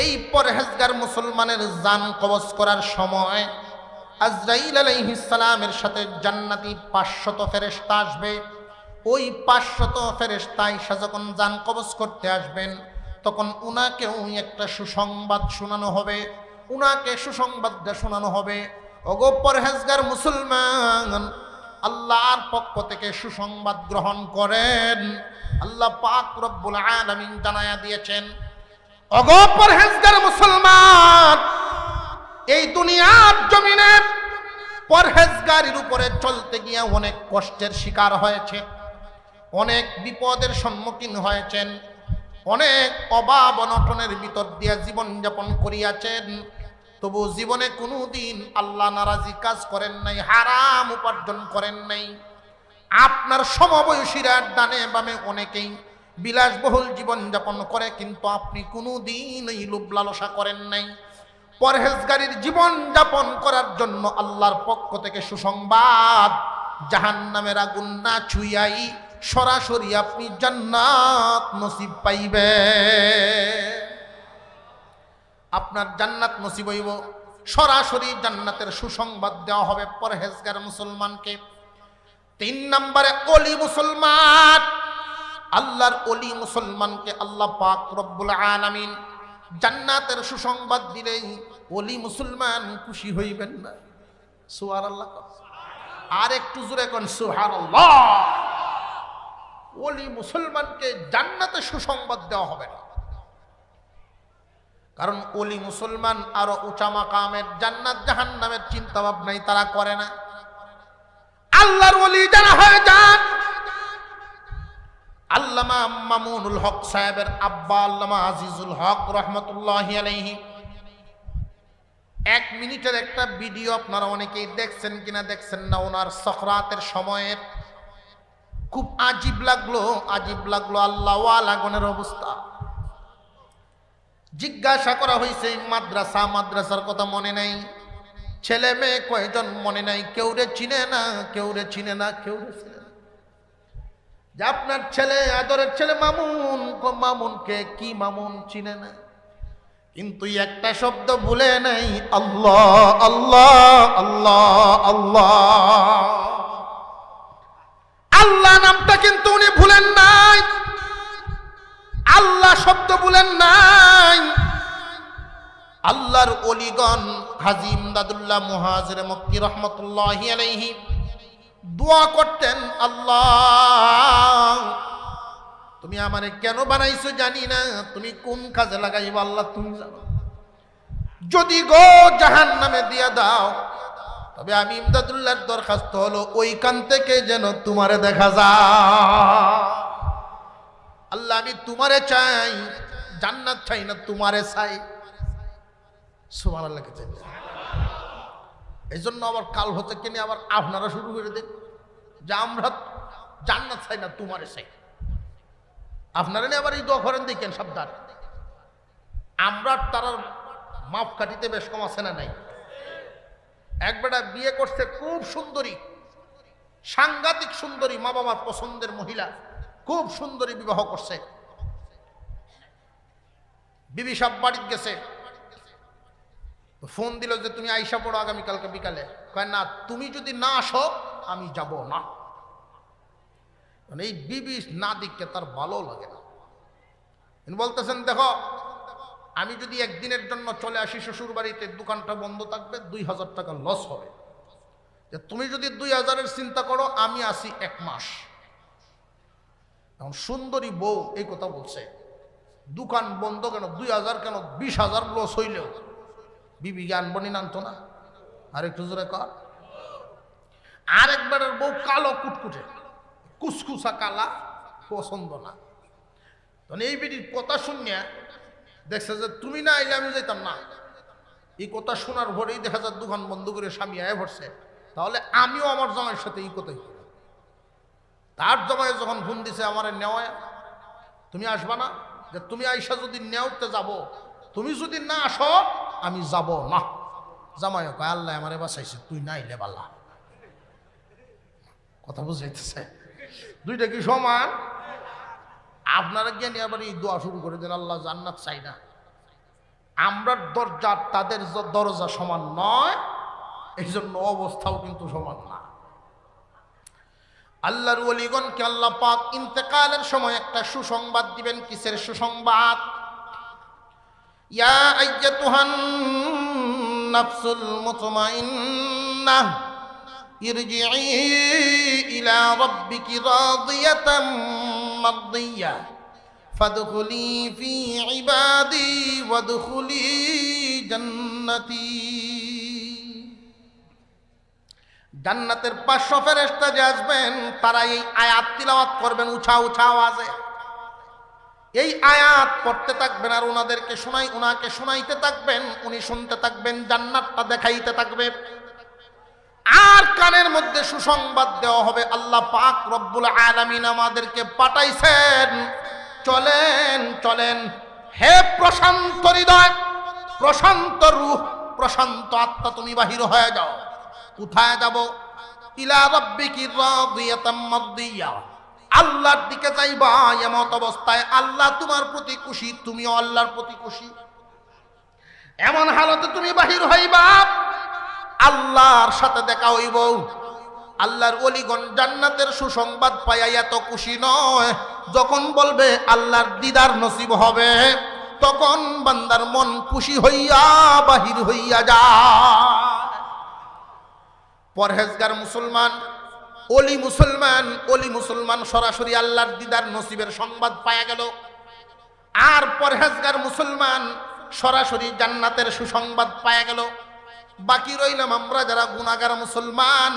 এই পরহেজগার মুসলমানের জান কবজ করার সময় আজরাইল আলাইহিস সালামের সাথে জান্নাতি 500 ফেরেশতা আসবে। ওই 500 ফেরেশতা এসে যখন জান কবজ করতে আসবেন, তখন উনাকেও একটা সুসংবাদ শোনানো হবে। উনাকে সুসংবাদটা শোনানো হবে, ওগো পরহেজগার মুসলমান, আল্লাহর পক্ষ থেকে সুসংবাদ গ্রহণ করেন। আল্লাহ পাক রব্বুল আলামিন জানায়া দিয়েছেন, ওগো পরহেজগার মুসলমান, এই দুনিয়ার জমিনে পরহেজগারির উপরে চলতে গিয়ে অনেক কষ্টের শিকার হয়েছে, অনেক বিপদের সম্মুখীন হয়েছেন, অনেক অভাব অনটনের ভিতর দিয়ে জীবন যাপন করিয়াছেন। তবু জীবনে কোনোদিন আল্লাহ নারাজি কাজ করেন নাই, হারাম উপার্জন করেন নাই। আপনার সমবয়সীরা ডানে বামে অনেকেই বিলাসবহুল জীবন যাপন করে, কিন্তু আপনি কোনোদিন এই লোভ লালসা করেন নাই। পরহেজগারির জীবন যাপন করার জন্য আল্লাহর পক্ষ থেকে সুসংবাদ, জাহান্নামের আগুন না ছুঁয়াই সরাসরি আপনি জান্নাত নসিব পাইবে। আপনার জান্নাত নসিব হইব, সরাসরি জান্নাতের সুসংবাদ দেওয়া হবে পরহেজগার মুসলমানকে। 3 নম্বরে ওলি মুসলমান। আল্লাহর ওলি মুসলমানকে আল্লাহ পাক রব্বুল আলামিন জান্নাতের সুসংবাদ দিলেই ওলি মুসলমান খুশি হইবেন না? সুবহানাল্লাহ। আর একটু জোরে কোন সুবহানাল্লাহ। ওলি মুসলমানকে জান্নাতে সুসংবাদ দেওয়া হবে না, কারণ ওলি মুসলমান আরো উঁচা মাকামের জান্নাত জাহান্নামের চিন্তা ভাবনাই তারা করে না। আল্লাহর ওলি যারা হয়ে যান, আল্লামা মামুনুল হক সাহেবের আব্বা আল্লামা আজিজুল হক রহমতুল্লাহি আলাইহি, 1 মিনিটের একটা ভিডিও আপনারা অনেকেই দেখছেন কিনা দেখছেন না, ওনার সকরাতের সময়ের খুব আজীব লাগলো আল্লাহ ওয়ালাগণের অবস্থা। জিজ্ঞাসা করা হয়েছে মাদ্রাসার কথা মনে নাই, ছেলে মেয়ে কয়জন মনে নাই, কেউ রে চিনে না যে আপনার ছেলে, আদরের ছেলে মামুনকে কি মামুন চিনে না, কিন্তু একটা শব্দ ভুলে নাই, আল্লাহ আল্লাহ আল্লাহ আল্লাহ। আল্লাহ নামটা কিন্তু উনি ভুলেন নাই, আল্লাহ শব্দ ভুলেন নাই। আল্লাহর ওলিগণ হাজী ইমদাদুল্লাহ মুহাজির মক্কি রহমতুল্লাহি আলাইহি দোয়া করতেন, আল্লাহ তুমি আমারে কেন বানাইছো জানি না, তুমি কোন কাজে লাগাইবা আল্লাহ তুমি জানো, যদি গো জাহান্নামে দিয়া দাও তবে আমি ইমদাদুল্লাহর দরখাস্ত হলো ওইখান থেকে যেন তোমারে দেখা যায়। আল্লাহ আমি তোমারে চাই, জান্নাত চাই না তোমারে চাই। সুবহানাল্লাহ। এই জন্য আবার কাল হতে কিনে আবার আপনারা শুরু করে দেন যে আমরা জান্নাত চাই না তোমারে চাই। আপনারা নিয়ে আবার এই দোয়া করেন, দেখেন সাবধান, আমরা তার মাপ কাটিতে বেশ কম আছে না নাই। এক বেটা বিয়ে করছে, খুব সুন্দরী, সাংঘাতিক সুন্দরী, মা বাবার পছন্দের মহিলা, খুব সুন্দরী, বিবাহ করছে। বিবি সাহেব বাড়িতে গেছে, ফোন দিল যে তুমি আইসা পড়ো আগামীকালকে বিকালে। কয় না, তুমি যদি না আসো আমি যাব না। এই বিবি না দিককে তার ভালো লাগে না। বলতেছেন দেখো, আমি যদি একদিনের জন্য চলে আসি শ্বশুর বাড়িতে, দোকানটা বন্ধ থাকবে, 2000 টাকা লস হবে। তুমি যদি 2000-এর চিন্তা করো, আমি আসি 1 মাস। এখন সুন্দরী বউ এই কথা বলছে, দোকান বন্ধ কেন, 2000 কেন, 20,000 লস হইলেও বিবি জ্ঞান বনি নামতো না। আর একটু জোরে কর। আরেকবারের বউ কালো কুটকুটে, কুসকুসা কালা, পছন্দ না। তখন এই বিটির কথা শুনিয়া দেখছে যে তুমি না আইলে আমি যাইতাম না। এই কথা শোনার পরেই দেখা যায় দোকান বন্ধ করে স্বামী আয় ভরছে। তাহলে আমিও আমার জামাইয়ের সাথে এই কথাই, তার জামাই যখন ফোন দিছে আমার নেওয়া, তুমি আসবা না, যে তুমি আইসা যদি নেওতে যাব, তুমি যদি না আসো আমি যাব না। জামাই কয় আল্লাহ আমারে বাঁচাইছে, তুই না আইলে বাল্লা। কথা বুঝাইতেছে, দুইটা কি সমান? আপনারা জ্ঞানী আবার এই দোয়া শুরু করে দেন, আল্লাহ জান্নাত চাই না। আমরা দরজা তাদের দরজা সমান নয়, এই জন্য অবস্থাও কিন্তু সমান না। আল্লাহর ওলিগণকে আল্লাহ পাক ইন্তেকালের সময় একটা সুসংবাদ দিবেন। কিসের সুসংবাদ? ইয়া আইয়াতুহান নাফসুল মুতমাইন্নাহ ইরজিই ইলা রাব্বিকি রাদিয়াতাম মারদিয়া ফাদখুলি ফি ইবাদি ওয়াদখুলি জান্নাতি। জান্নাতের 500 ফেরেশতা যে আসবেন, তারা এই আয়াত তিলাওয়াত করবেন উঁচা উঁচা আওয়াজে। এই আয়াত পড়তে থাকবেন আর উনাকে শোনাইতে থাকবেন, উনি শুনতে থাকবেন, জান্নাতটা দেখাইতে থাকবে। আর কানের মধ্যে সুসংবাদ দেওয়া হবে, আল্লাহ পাক রব্বুল আলামিন আমাদেরকে পাঠাইছেন, চলেন চলেন হে প্রশান্ত হৃদয়, প্রশান্ত রূহ, প্রশান্ত আত্মা, তুমি বাহির হয়ে যাও। কোথায় যাব? ইলা রাব্বিকি রাদিয়াতাম মারদিয়া, আল্লাহর দিকে যাইবা। এমত অবস্থায় আল্লাহ তোমার প্রতি খুশি, তুমিও আল্লাহর প্রতি খুশি। এমন হালতে তুমি বাহির হইবা, আল্লাহর সাথে দেখা হইব। আল্লাহর ওলিগণ জান্নাতের সুসংবাদ পাইয়া এত খুশি নয়, যখন বলবে আল্লাহর দিদার নসিব হবে, তখন বান্দার মন খুশি হইয়া বাহির হইয়া পরহেজগার মুসলমান, অলি মুসলমান মুসলমান সরাসরি আল্লাহর দিদার নসিবের সংবাদ পাওয়া গেল, আর পরহেজগার মুসলমান সরাসরি জান্নাতের সুসংবাদ পাওয়া গেল। বাকি রইলাম আমরা যারা গুনাহগার মুসলমান,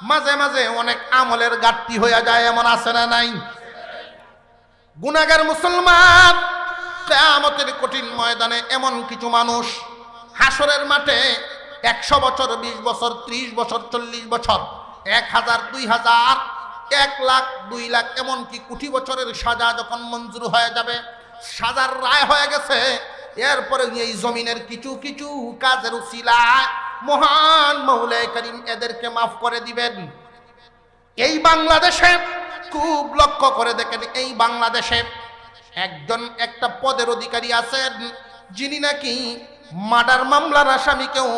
মাঝে মাঝে অনেক আমলের ঘাটতি হয়ে যায়, এমন আছে না নাই? গুনাহগার মুসলমান কিয়ামতের কঠিন ময়দানে এমন কিছু মানুষ হাসরের মাঠে 100 বছর, 20 বছর, 30 বছর, 40 বছর, 1000, 2000, 1 লাখ, 2 লাখ, এমনকি কোটি বছরের সাজা যখন মঞ্জুর হয়ে যাবে, সাজার রায় হয়ে গেছে, এরপরে এই জমিনের কিছু কিছু কাজের উসিলায় মহান মৌলাই করিম এদেরকে মাফ করে দিবেন। এই বাংলাদেশে খুব লক্ষ্য করে দেখেন, এই বাংলাদেশে একটা পদের অধিকারী আছেন, যিনি নাকি মার্ডার মামলার আসামিকেও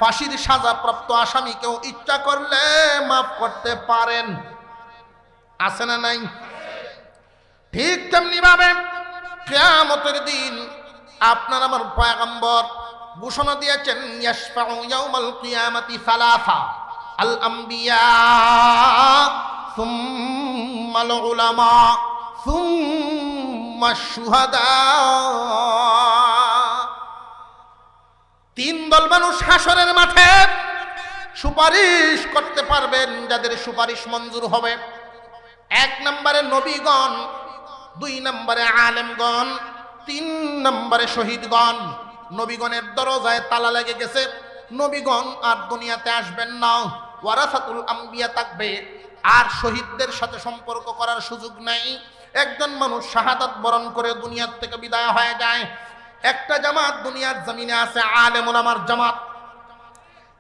ফাঁসির সাজাপ্রাপ্ত আসামিকেও ইচ্ছা করলে মাফ করতে পারেন। আছে না নাই? ঠিক তেমনি ভাবে কিয়ামতের দিন আপনার আমার পয়গম্বর ঘোষণা দিয়েছেন, ইয়াশফাউ ইয়াউমাল কিয়ামাতি সালাসা, আল আম্বিয়া সুম্মাল উলামা সুম্মাশ শুহাদা। 3 দল মানুষ হাসরের মাঠে সুপারিশ করতে পারবেন, যাদের সুপারিশ মঞ্জুর হবে। 1 নম্বরে নবীগণ, 2 নম্বরে আলেমগণ, 3 নম্বরে শহীদগণ। নবীগণের দরজায় তালা লেগে গেছে, নবীগণ আর দুনিয়াতে আসবেন না, ওয়ারাসাতুল আম্বিয়া থাকবে, আর শহীদদের সাথে সম্পর্ক করার সুযোগ নেই। একজন মানুষ শাহাদাত বরণ করে দুনিয়ার থেকে বিদায় হয়ে যায়। একটা জামাত দুনিয়ার জমিনে আছে, আলেম উলামার জামাত।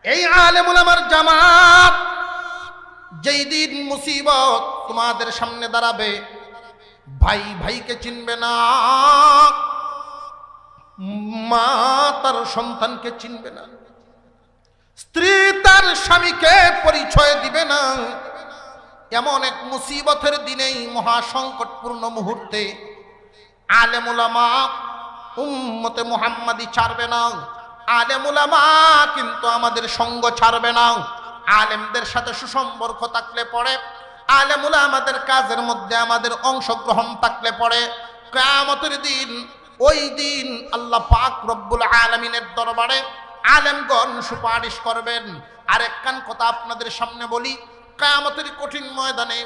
এই আলেম উলামার জামাত যেই দিন মুসিবত তোমাদের সামনে দাঁড়াবে, ভাই ভাইকে চিনবে না, মা তার সন্তানকে চিনবে না, স্ত্রী তার স্বামীকে পরিচয় দিবে না। এমন এক মুসিবতের দিনেই, মহাসংকটপূর্ণ মুহূর্তে আলেম উলামা উম্মতে মুহাম্মাদি ছাড়বে না। আলেম উলামা কিন্তু আমাদের সঙ্গ ছাড়বে না। আলেমদের সাথে সুসম্পর্ক থাকলে পড়ে, আলেম উলামাদের কাজের মধ্যে আমাদের অংশগ্রহণ থাকলে পড়ে, কিয়ামতের দিন, ওই দিন আল্লাহ পাক রব্বুল আলামিনের দরবারে আলেমগণ সুপারিশ করবেন। আরেকখান কথা আপনাদের সামনে বলি, কিয়ামতের কঠিন ময়দানে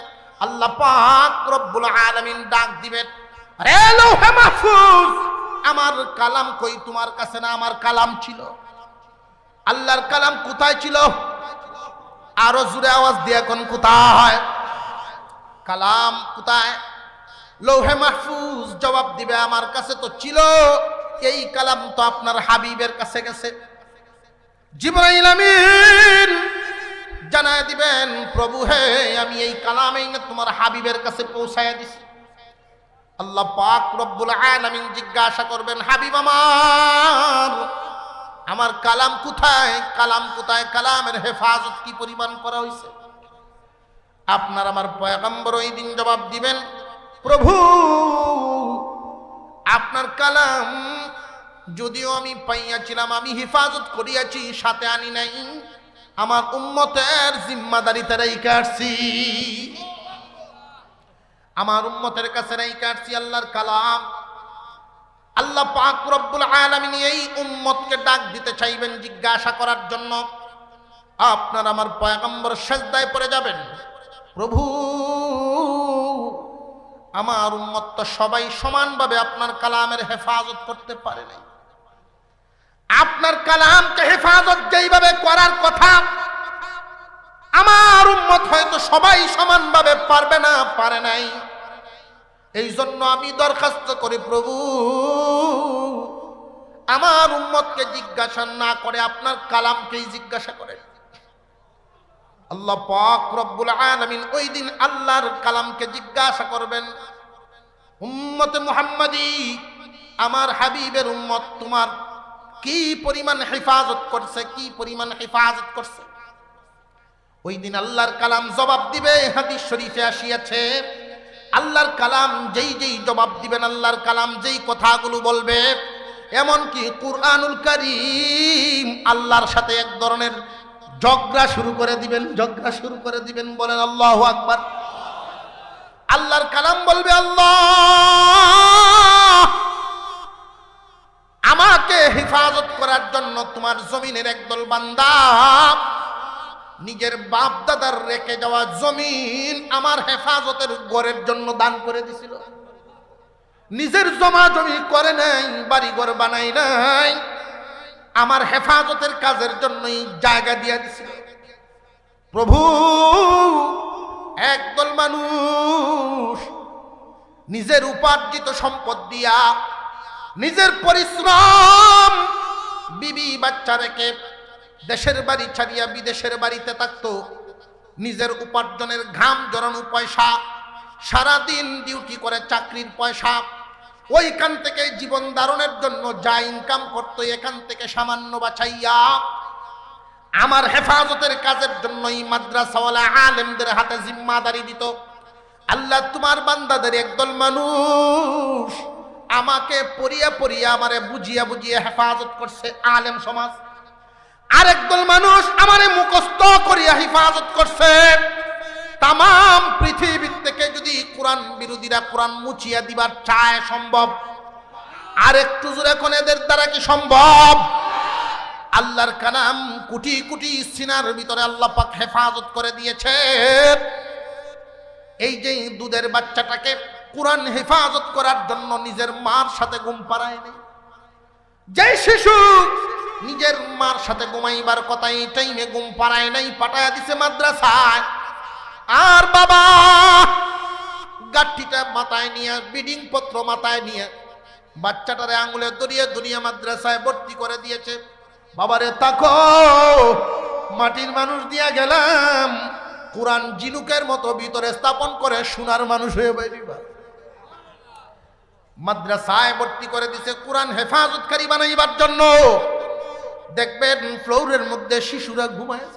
আল্লাহ পাক রব্বুল আলামিন ডাক দিবেন, আরে লৌহে মাহফুজ, আমার কালাম কই? তোমার কাছে না আমার কালাম ছিল? আল্লাহর কালাম কোথায় ছিল? আরো জোরে আওয়াজ দিয়ে কোন কোথায়? কালাম কোথায়? লৌহে মাহফুজ জবাব দিবে, আমার কাছে তো ছিল, এই কালাম তো আপনার হাবিবের কাছে গেছে। জিবরাইল আমিন জানায় দিবেন, প্রভু হে, আমি এই কালামেই না তোমার হাবিবের কাছে পৌঁছায়া দিছি। আল্লাহ পাক রব্বুল আলামিন জিজ্ঞাসা করবেন, হাবিব আমার কালাম কোথায়? কালাম কোথায়? কালামের হেফাজত কি পরিমাণ করা হয়েছে? আপনার আমার পয়গম্বর ওই দিন জবাব দিবেন, প্রভু আপনার কালাম যদিও আমি পাইয়াছিলাম, আমি হেফাজত করিয়াছি, সাথে আনি নাই, আমার উম্মতের জিম্মাদারিতে রেখে আসছি, আমার উম্মতের কাছে রেখে আসছি আল্লাহর কালাম। আল্লাহ পাক রব্বুল আলামিন এই উম্মতকে ডাক দিতে চাইবেন জিজ্ঞাসা করার জন্য। আপনার আমার পয়গম্বর সিজদায় পড়ে যাবেন, প্রভু আমার উম্মত তো সবাই সমানভাবে আপনার কালামের হেফাজত করতে পারে নাই। আপনার কালামকে হেফাজত যেইভাবে করার কথা, আমার উম্মত হয়তো সবাই সমানভাবে পারবে না, পারে নাই। এই জন্য আমি দরখাস্ত করি, প্রভু আমার উম্মতকে জিজ্ঞাসা না করে আপনার কালামকেই জিজ্ঞাসা করেন। আল্লাহ পাক রব্বুল আলামিন ওই দিন আল্লাহর কালামকে জিজ্ঞাসা করবেন, উম্মতে মুহাম্মাদি, আমার হাবিবের উম্মত তোমার কি পরিমাণ হেফাজত করছে, কি পরিমাণ হেফাজত করছে? ওই দিন আল্লাহর কালাম জবাব দিবে। হাদিস শরীফে আসিয়াছে, আল্লাহর কালাম যেই যেই জবাব দিবেন, আল্লাহর কালাম যেই কথাগুলো বলবে, এমনকি কুরআনুল কারীম আল্লাহর সাথে এক ধরনের ঝগড়া শুরু করে দিবেন, ঝগড়া শুরু করে দিবেন। বলেন আল্লাহু আকবার। আল্লাহর কালাম বলবে, আল্লাহ আমাকে হেফাজত করার জন্য তোমার জমিনের একদল বান্দা নিজের বাপ দাদার রেখে যাওয়া জমিন আমার হেফাজতের ঘরের জন্য দান করে দিছিল। নিজের জমা জমি করে নাই, বাড়ি ঘর বানাই নাই, আমার হেফাজতের কাজের জন্যই জায়গা দিয়া দিছিল। প্রভু, একদল মানুষ নিজের উপার্জিত সম্পদ দিয়া, নিজের পরিশ্রম, বিবি বাচ্চা রেখে দেশের বাড়ি ছাড়িয়া বিদেশের বাড়িতে থাকতো। নিজের উপার্জনের ঘাম জড়ানো পয়সা, সারাদিন ডিউটি করে চাকরির পয়সা, ওইখান থেকে জীবন ধারণের জন্য যা ইনকাম করতো এখান থেকে সামান্য বাঁচাইয়া আমার হেফাজতের কাজের জন্যই মাদ্রাসাওয়ালা আলেমদের হাতে জিম্মাদারি দিত। আল্লাহ তোমার বান্দাদের একদল মানুষ আমাকে পড়িয়া পড়িয়া আমারে বুঝিয়া বুঝিয়া হেফাজত করছে আলেম সমাজ। আর একদল মানুষ আমারে মুখস্থ করিয়া হেফাজত করছে। তামাম পৃথিবীর থেকে যদি কোরআন বিরোধীরা কোরআন মুছিয়া দিবার চায় সম্ভব? আর একটু জোরে কোন এদের দ্বারা কি সম্ভব? আল্লাহর কালাম কোটি কোটি সিনার ভিতরে আল্লাহ পাক হেফাজত করে দিয়েছে। এই যে দুধের বাচ্চাটাকে কোরআন হেফাজত করার জন্য নিজের মার সাথে ঘুম পাড়ায় নেই, যে শিশু নিজের মার সাথে ঘুমাইবার কথা এই টাইমে ঘুম পাড়ায় নাই, পাঠায় দিছে মাদ্রাসায়। আর বাবা গাঠিটা মাথায় নিয়ে, বিডিং পত্র মাথায় নিয়ে বাচ্চাটারে আঙুলে দড়িয়ে দড়িয়ে মাদ্রাসায় ভর্তি করে দিয়েছে। বাবারে তাকো, মাটির মানুষ দিয়া গেলাম, কোরআন জিনুকের মতো ভিতরে স্থাপন করে সোনার মানুষ হয়ে বেরিবা। মাদ্রাসায় ভর্তি করে দিছে কোরআন হেফাজতকারী বানাইবার জন্য। দেখবেন ফ্লোরের মধ্যে শিশুরা ঘুমায়।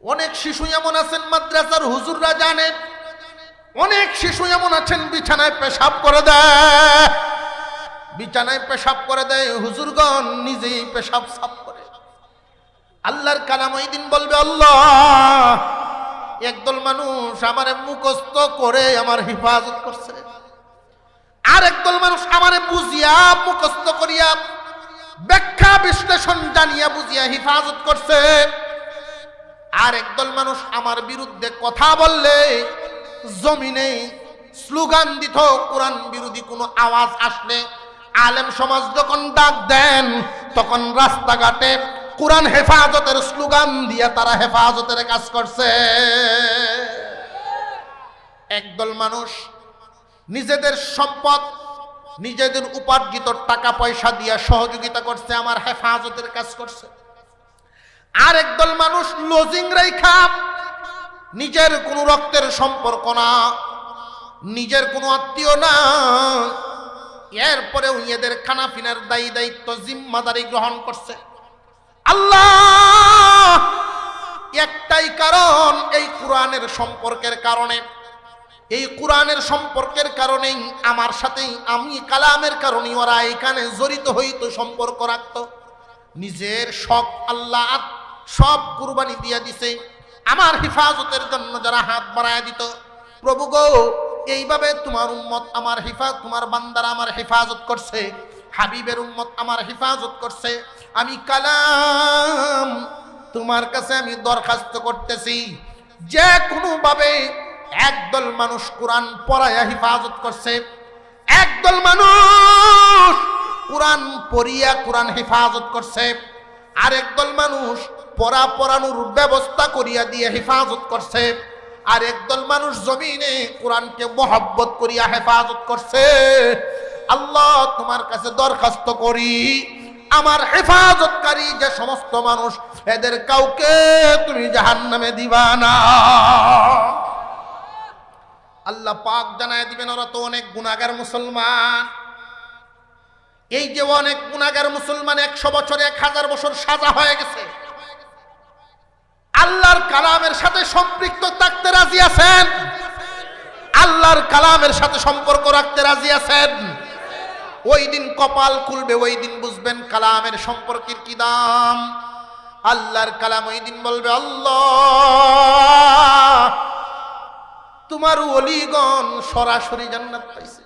অনেক শিশু এমন আছেন, মাদ্রাসার হুজুররা জানেন, অনেক শিশু এমন আছেন বিছানায় পেশাব করে দেয়, বিছানায় পেশাব করে দেয়, হুজুরগণ নিজেই পেশাব সাফ করে। আল্লাহর কালাম ওই দিন বলবে, আল্লাহ একদল মানুষ আমারে মুখস্থ করে আমার হেফাজত করছে, আর একদল মানুষ আমারে বুঝিয়া মুখস্থ করিয়া ব্যাখ্যা বিশ্লেষণ জানিয়া বুঝিয়া হেফাজত করছে। আর একদল মানুষ আমার বিরুদ্ধে কথা বললে জমিনে স্লোগান দিত, কোরআন বিরোধী কোনো আওয়াজ আসলে আলেম সমাজ যখন ডাক দেন তখন রাস্তাঘাটে কোরআন হেফাজতের স্লোগান দিয়ে তারা হেফাজতের কাজ করছে। একদল মানুষ নিজেদের সম্পদ, নিজেদের উপার্জিত টাকা পয়সা দিয়ে সহযোগিতা করছে, আমার হেফাজতের কাজ করছে। আর একদল মানুষ লজিং রেখা, নিজের কোনো রক্তের সম্পর্ক না, নিজের কোনো আত্মীয় না, এরপরেও এদের খানাপিনার দায়িত্ব জিম্মাদারি গ্রহণ করছে। আল্লাহ একটাই কারণ, এই কোরআনের সম্পর্কের কারণে, এই কোরআনের সম্পর্কের কারণেই আমার সাথেই, আমি কালামের কারণে ওরা এখানে জড়িত হইতো, সম্পর্ক রাখত। নিজের শখ আল্লাহ সব কুরবানি দিয়া দিছে আমার হেফাজতের জন্য। যারা হাত বাড়ায় দিত, প্রভু গো এইভাবে তোমার উম্মত আমার তোমার বান্দারা আমার হেফাজত করছে, হাবিবের উম্মত আমার হেফাজত করছে। আমি কালাম তোমার কাছে আমি দরখাস্ত করতেছি, যে কোনো ভাবে একদল মানুষ কোরআন পড়ায়া হেফাজত করছে, একদল মানুষ কোরআন পড়িয়া কোরআন হেফাজত করছে, আর একদল মানুষ পড়ানোর ব্যবস্থা করিয়া দিয়ে হেফাজত করছে, আর একদল মানুষ জমিনে কোরআনকে মহব্বত করিয়া হেফাজত করছে। আল্লাহ তোমার কাছে দরখাস্ত করি, আমার হেফাজতকারী যে সমস্ত মানুষ, এদের কাউকে তুমি জাহান্নামে দিবা না। আল্লাহ পাক জানায় দিবেন, ওরা তো অনেক গুনাহগার মুসলমান। এই যে অনেক গুনাহগার মুসলমান, 100 বছর 1000 বছর সাজা হয়ে গেছে, আল্লাহর কালামের সাথে সম্পৃক্ত থাকতে রাজি আছেন? আল্লাহর কালামের সাথে সম্পর্ক রাখতে রাজি আছেন? ওই দিন কপাল খুলবে, ওই দিন বুঝবেন কালামের সম্পর্কের কি দাম। আল্লাহর কালাম ওই দিন বলবে, আল্লাহ তোমার ওলিগণ সরাসরি জান্নাত পাইছে,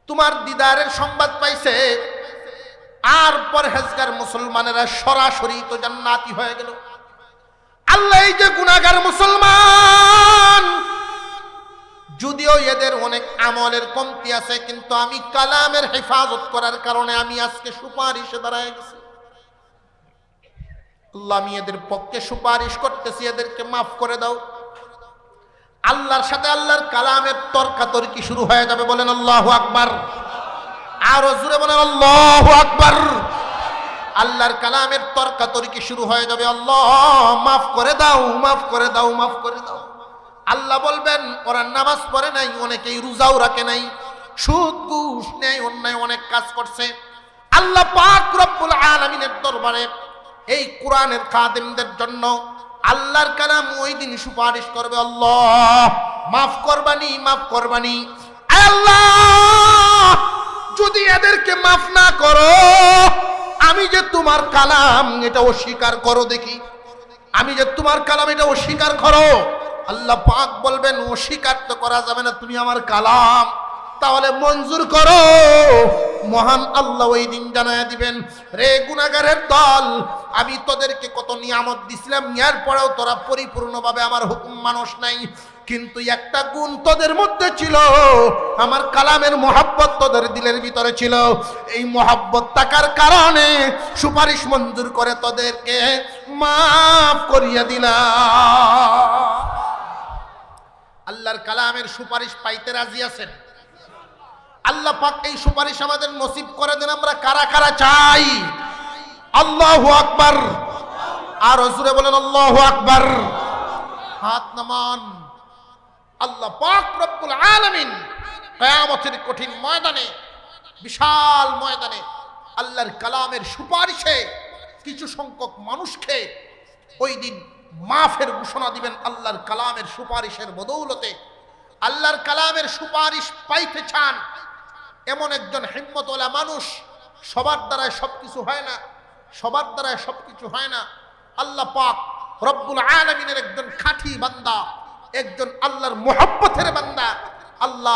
তোমার দিদারের সংবাদ পাইছে, আর পরহেজগার মুসলমানেরা সরাসরি তো জান্নাতি হয়ে গেল। আল্লাহ এই যে গুনাহগার মুসলমান, যদিও এদের অনেক আমলের কমতি আছে, কিন্তু আমি কালামের হেফাজত করার কারণে আমি আজকে সুপারিশে দাঁড়ায় গেছি। আল্লাহ আমি এদের পক্ষে সুপারিশ করতেছি, এদেরকে মাফ করে দাও। আল্লাহর সাথে আল্লাহর কালামের তর্কাতর্কি শুরু হয়ে যাবে। বলেন আল্লাহু আকবার। আরো জোরে বলেন আল্লাহু আকবার। আল্লাহর কালামের তর্কাতর্কি শুরু হয়ে যাবে। আল্লাহ মাফ করে দাও, মাফ করে দাও, মাফ করে দাও। আল্লাহ বলবেন ওরা নামাজ পড়ে নাই, অনেকেই রোজাও রাখে নাই, সুদ ঘুষ নেয়, অন্যায় অনেক কাজ করছে। আল্লাহ পাক রব্বুল আলামিনের দরবারে এই কোরআনের খাদেমদের জন্য আল্লাহর কালাম ওই দিন সুপারিশ করবে, আল্লাহ মাফ করবানি, মাফ করবানি। আল্লাহ যদি এদেরকে মাফ না করো, আমি যে তোমার কালাম এটা অস্বীকার করো দেখি, আমি যে তোমার কালাম এটা অস্বীকার করো। আল্লাহ পাক বলবেন অস্বীকার তো করা যাবে না, তুমি আমার কালাম তাহলে মঞ্জুর করো। মহান আল্লাহ ওই দিন জানায় দিবেন, রে গুনাহগারের দল, আমি তোদেরকে কত নিয়ামত দিছিলাম, এর পরেও তোরা পরিপূর্ণভাবে আমার হুকুম মানুষ নাই, কিন্তু একটা গুণ তোদের মধ্যে ছিল, আমার কালামের মহব্বত তোদের দিলের ভিতরে ছিল। এই মহব্বত থাকার কারণে সুপারিশ মঞ্জুর করে তোদেরকে মাফ করিয়া দিলাম। আল্লাহর কালামের সুপারিশ পাইতে রাজি আছেন? আল্লাহ পাক এই সুপারিশ আমাদের নসিব করে দেন। আমরা কারা কারা চাই? আল্লাহু আকবার। আর জোরে বলেন আল্লাহু আকবার। হাত নামান। আল্লাহ পাক রব্বুল আলামিন কিয়ামতের কঠিন ময়দানে, বিশাল ময়দানে আল্লাহর কালামের সুপারিশে কিছু সংখ্যক মানুষকে ওই দিন মাফের ঘোষণা দিবেন আল্লাহর কালামের সুপারিশের বদৌলতে। আল্লাহর কালামের সুপারিশ পাইতে চান এমন একজন হিম্মতওয়ালা মানুষ। সবার দ্বারায় সবকিছু হয় না, সবার দ্বারায় সবকিছু হয় না। আল্লাহ পাক রব্বুল আলামিনের একজন খাঁটি বান্দা, একজন আল্লাহর মুহাব্বতের বান্দা। আল্লাহ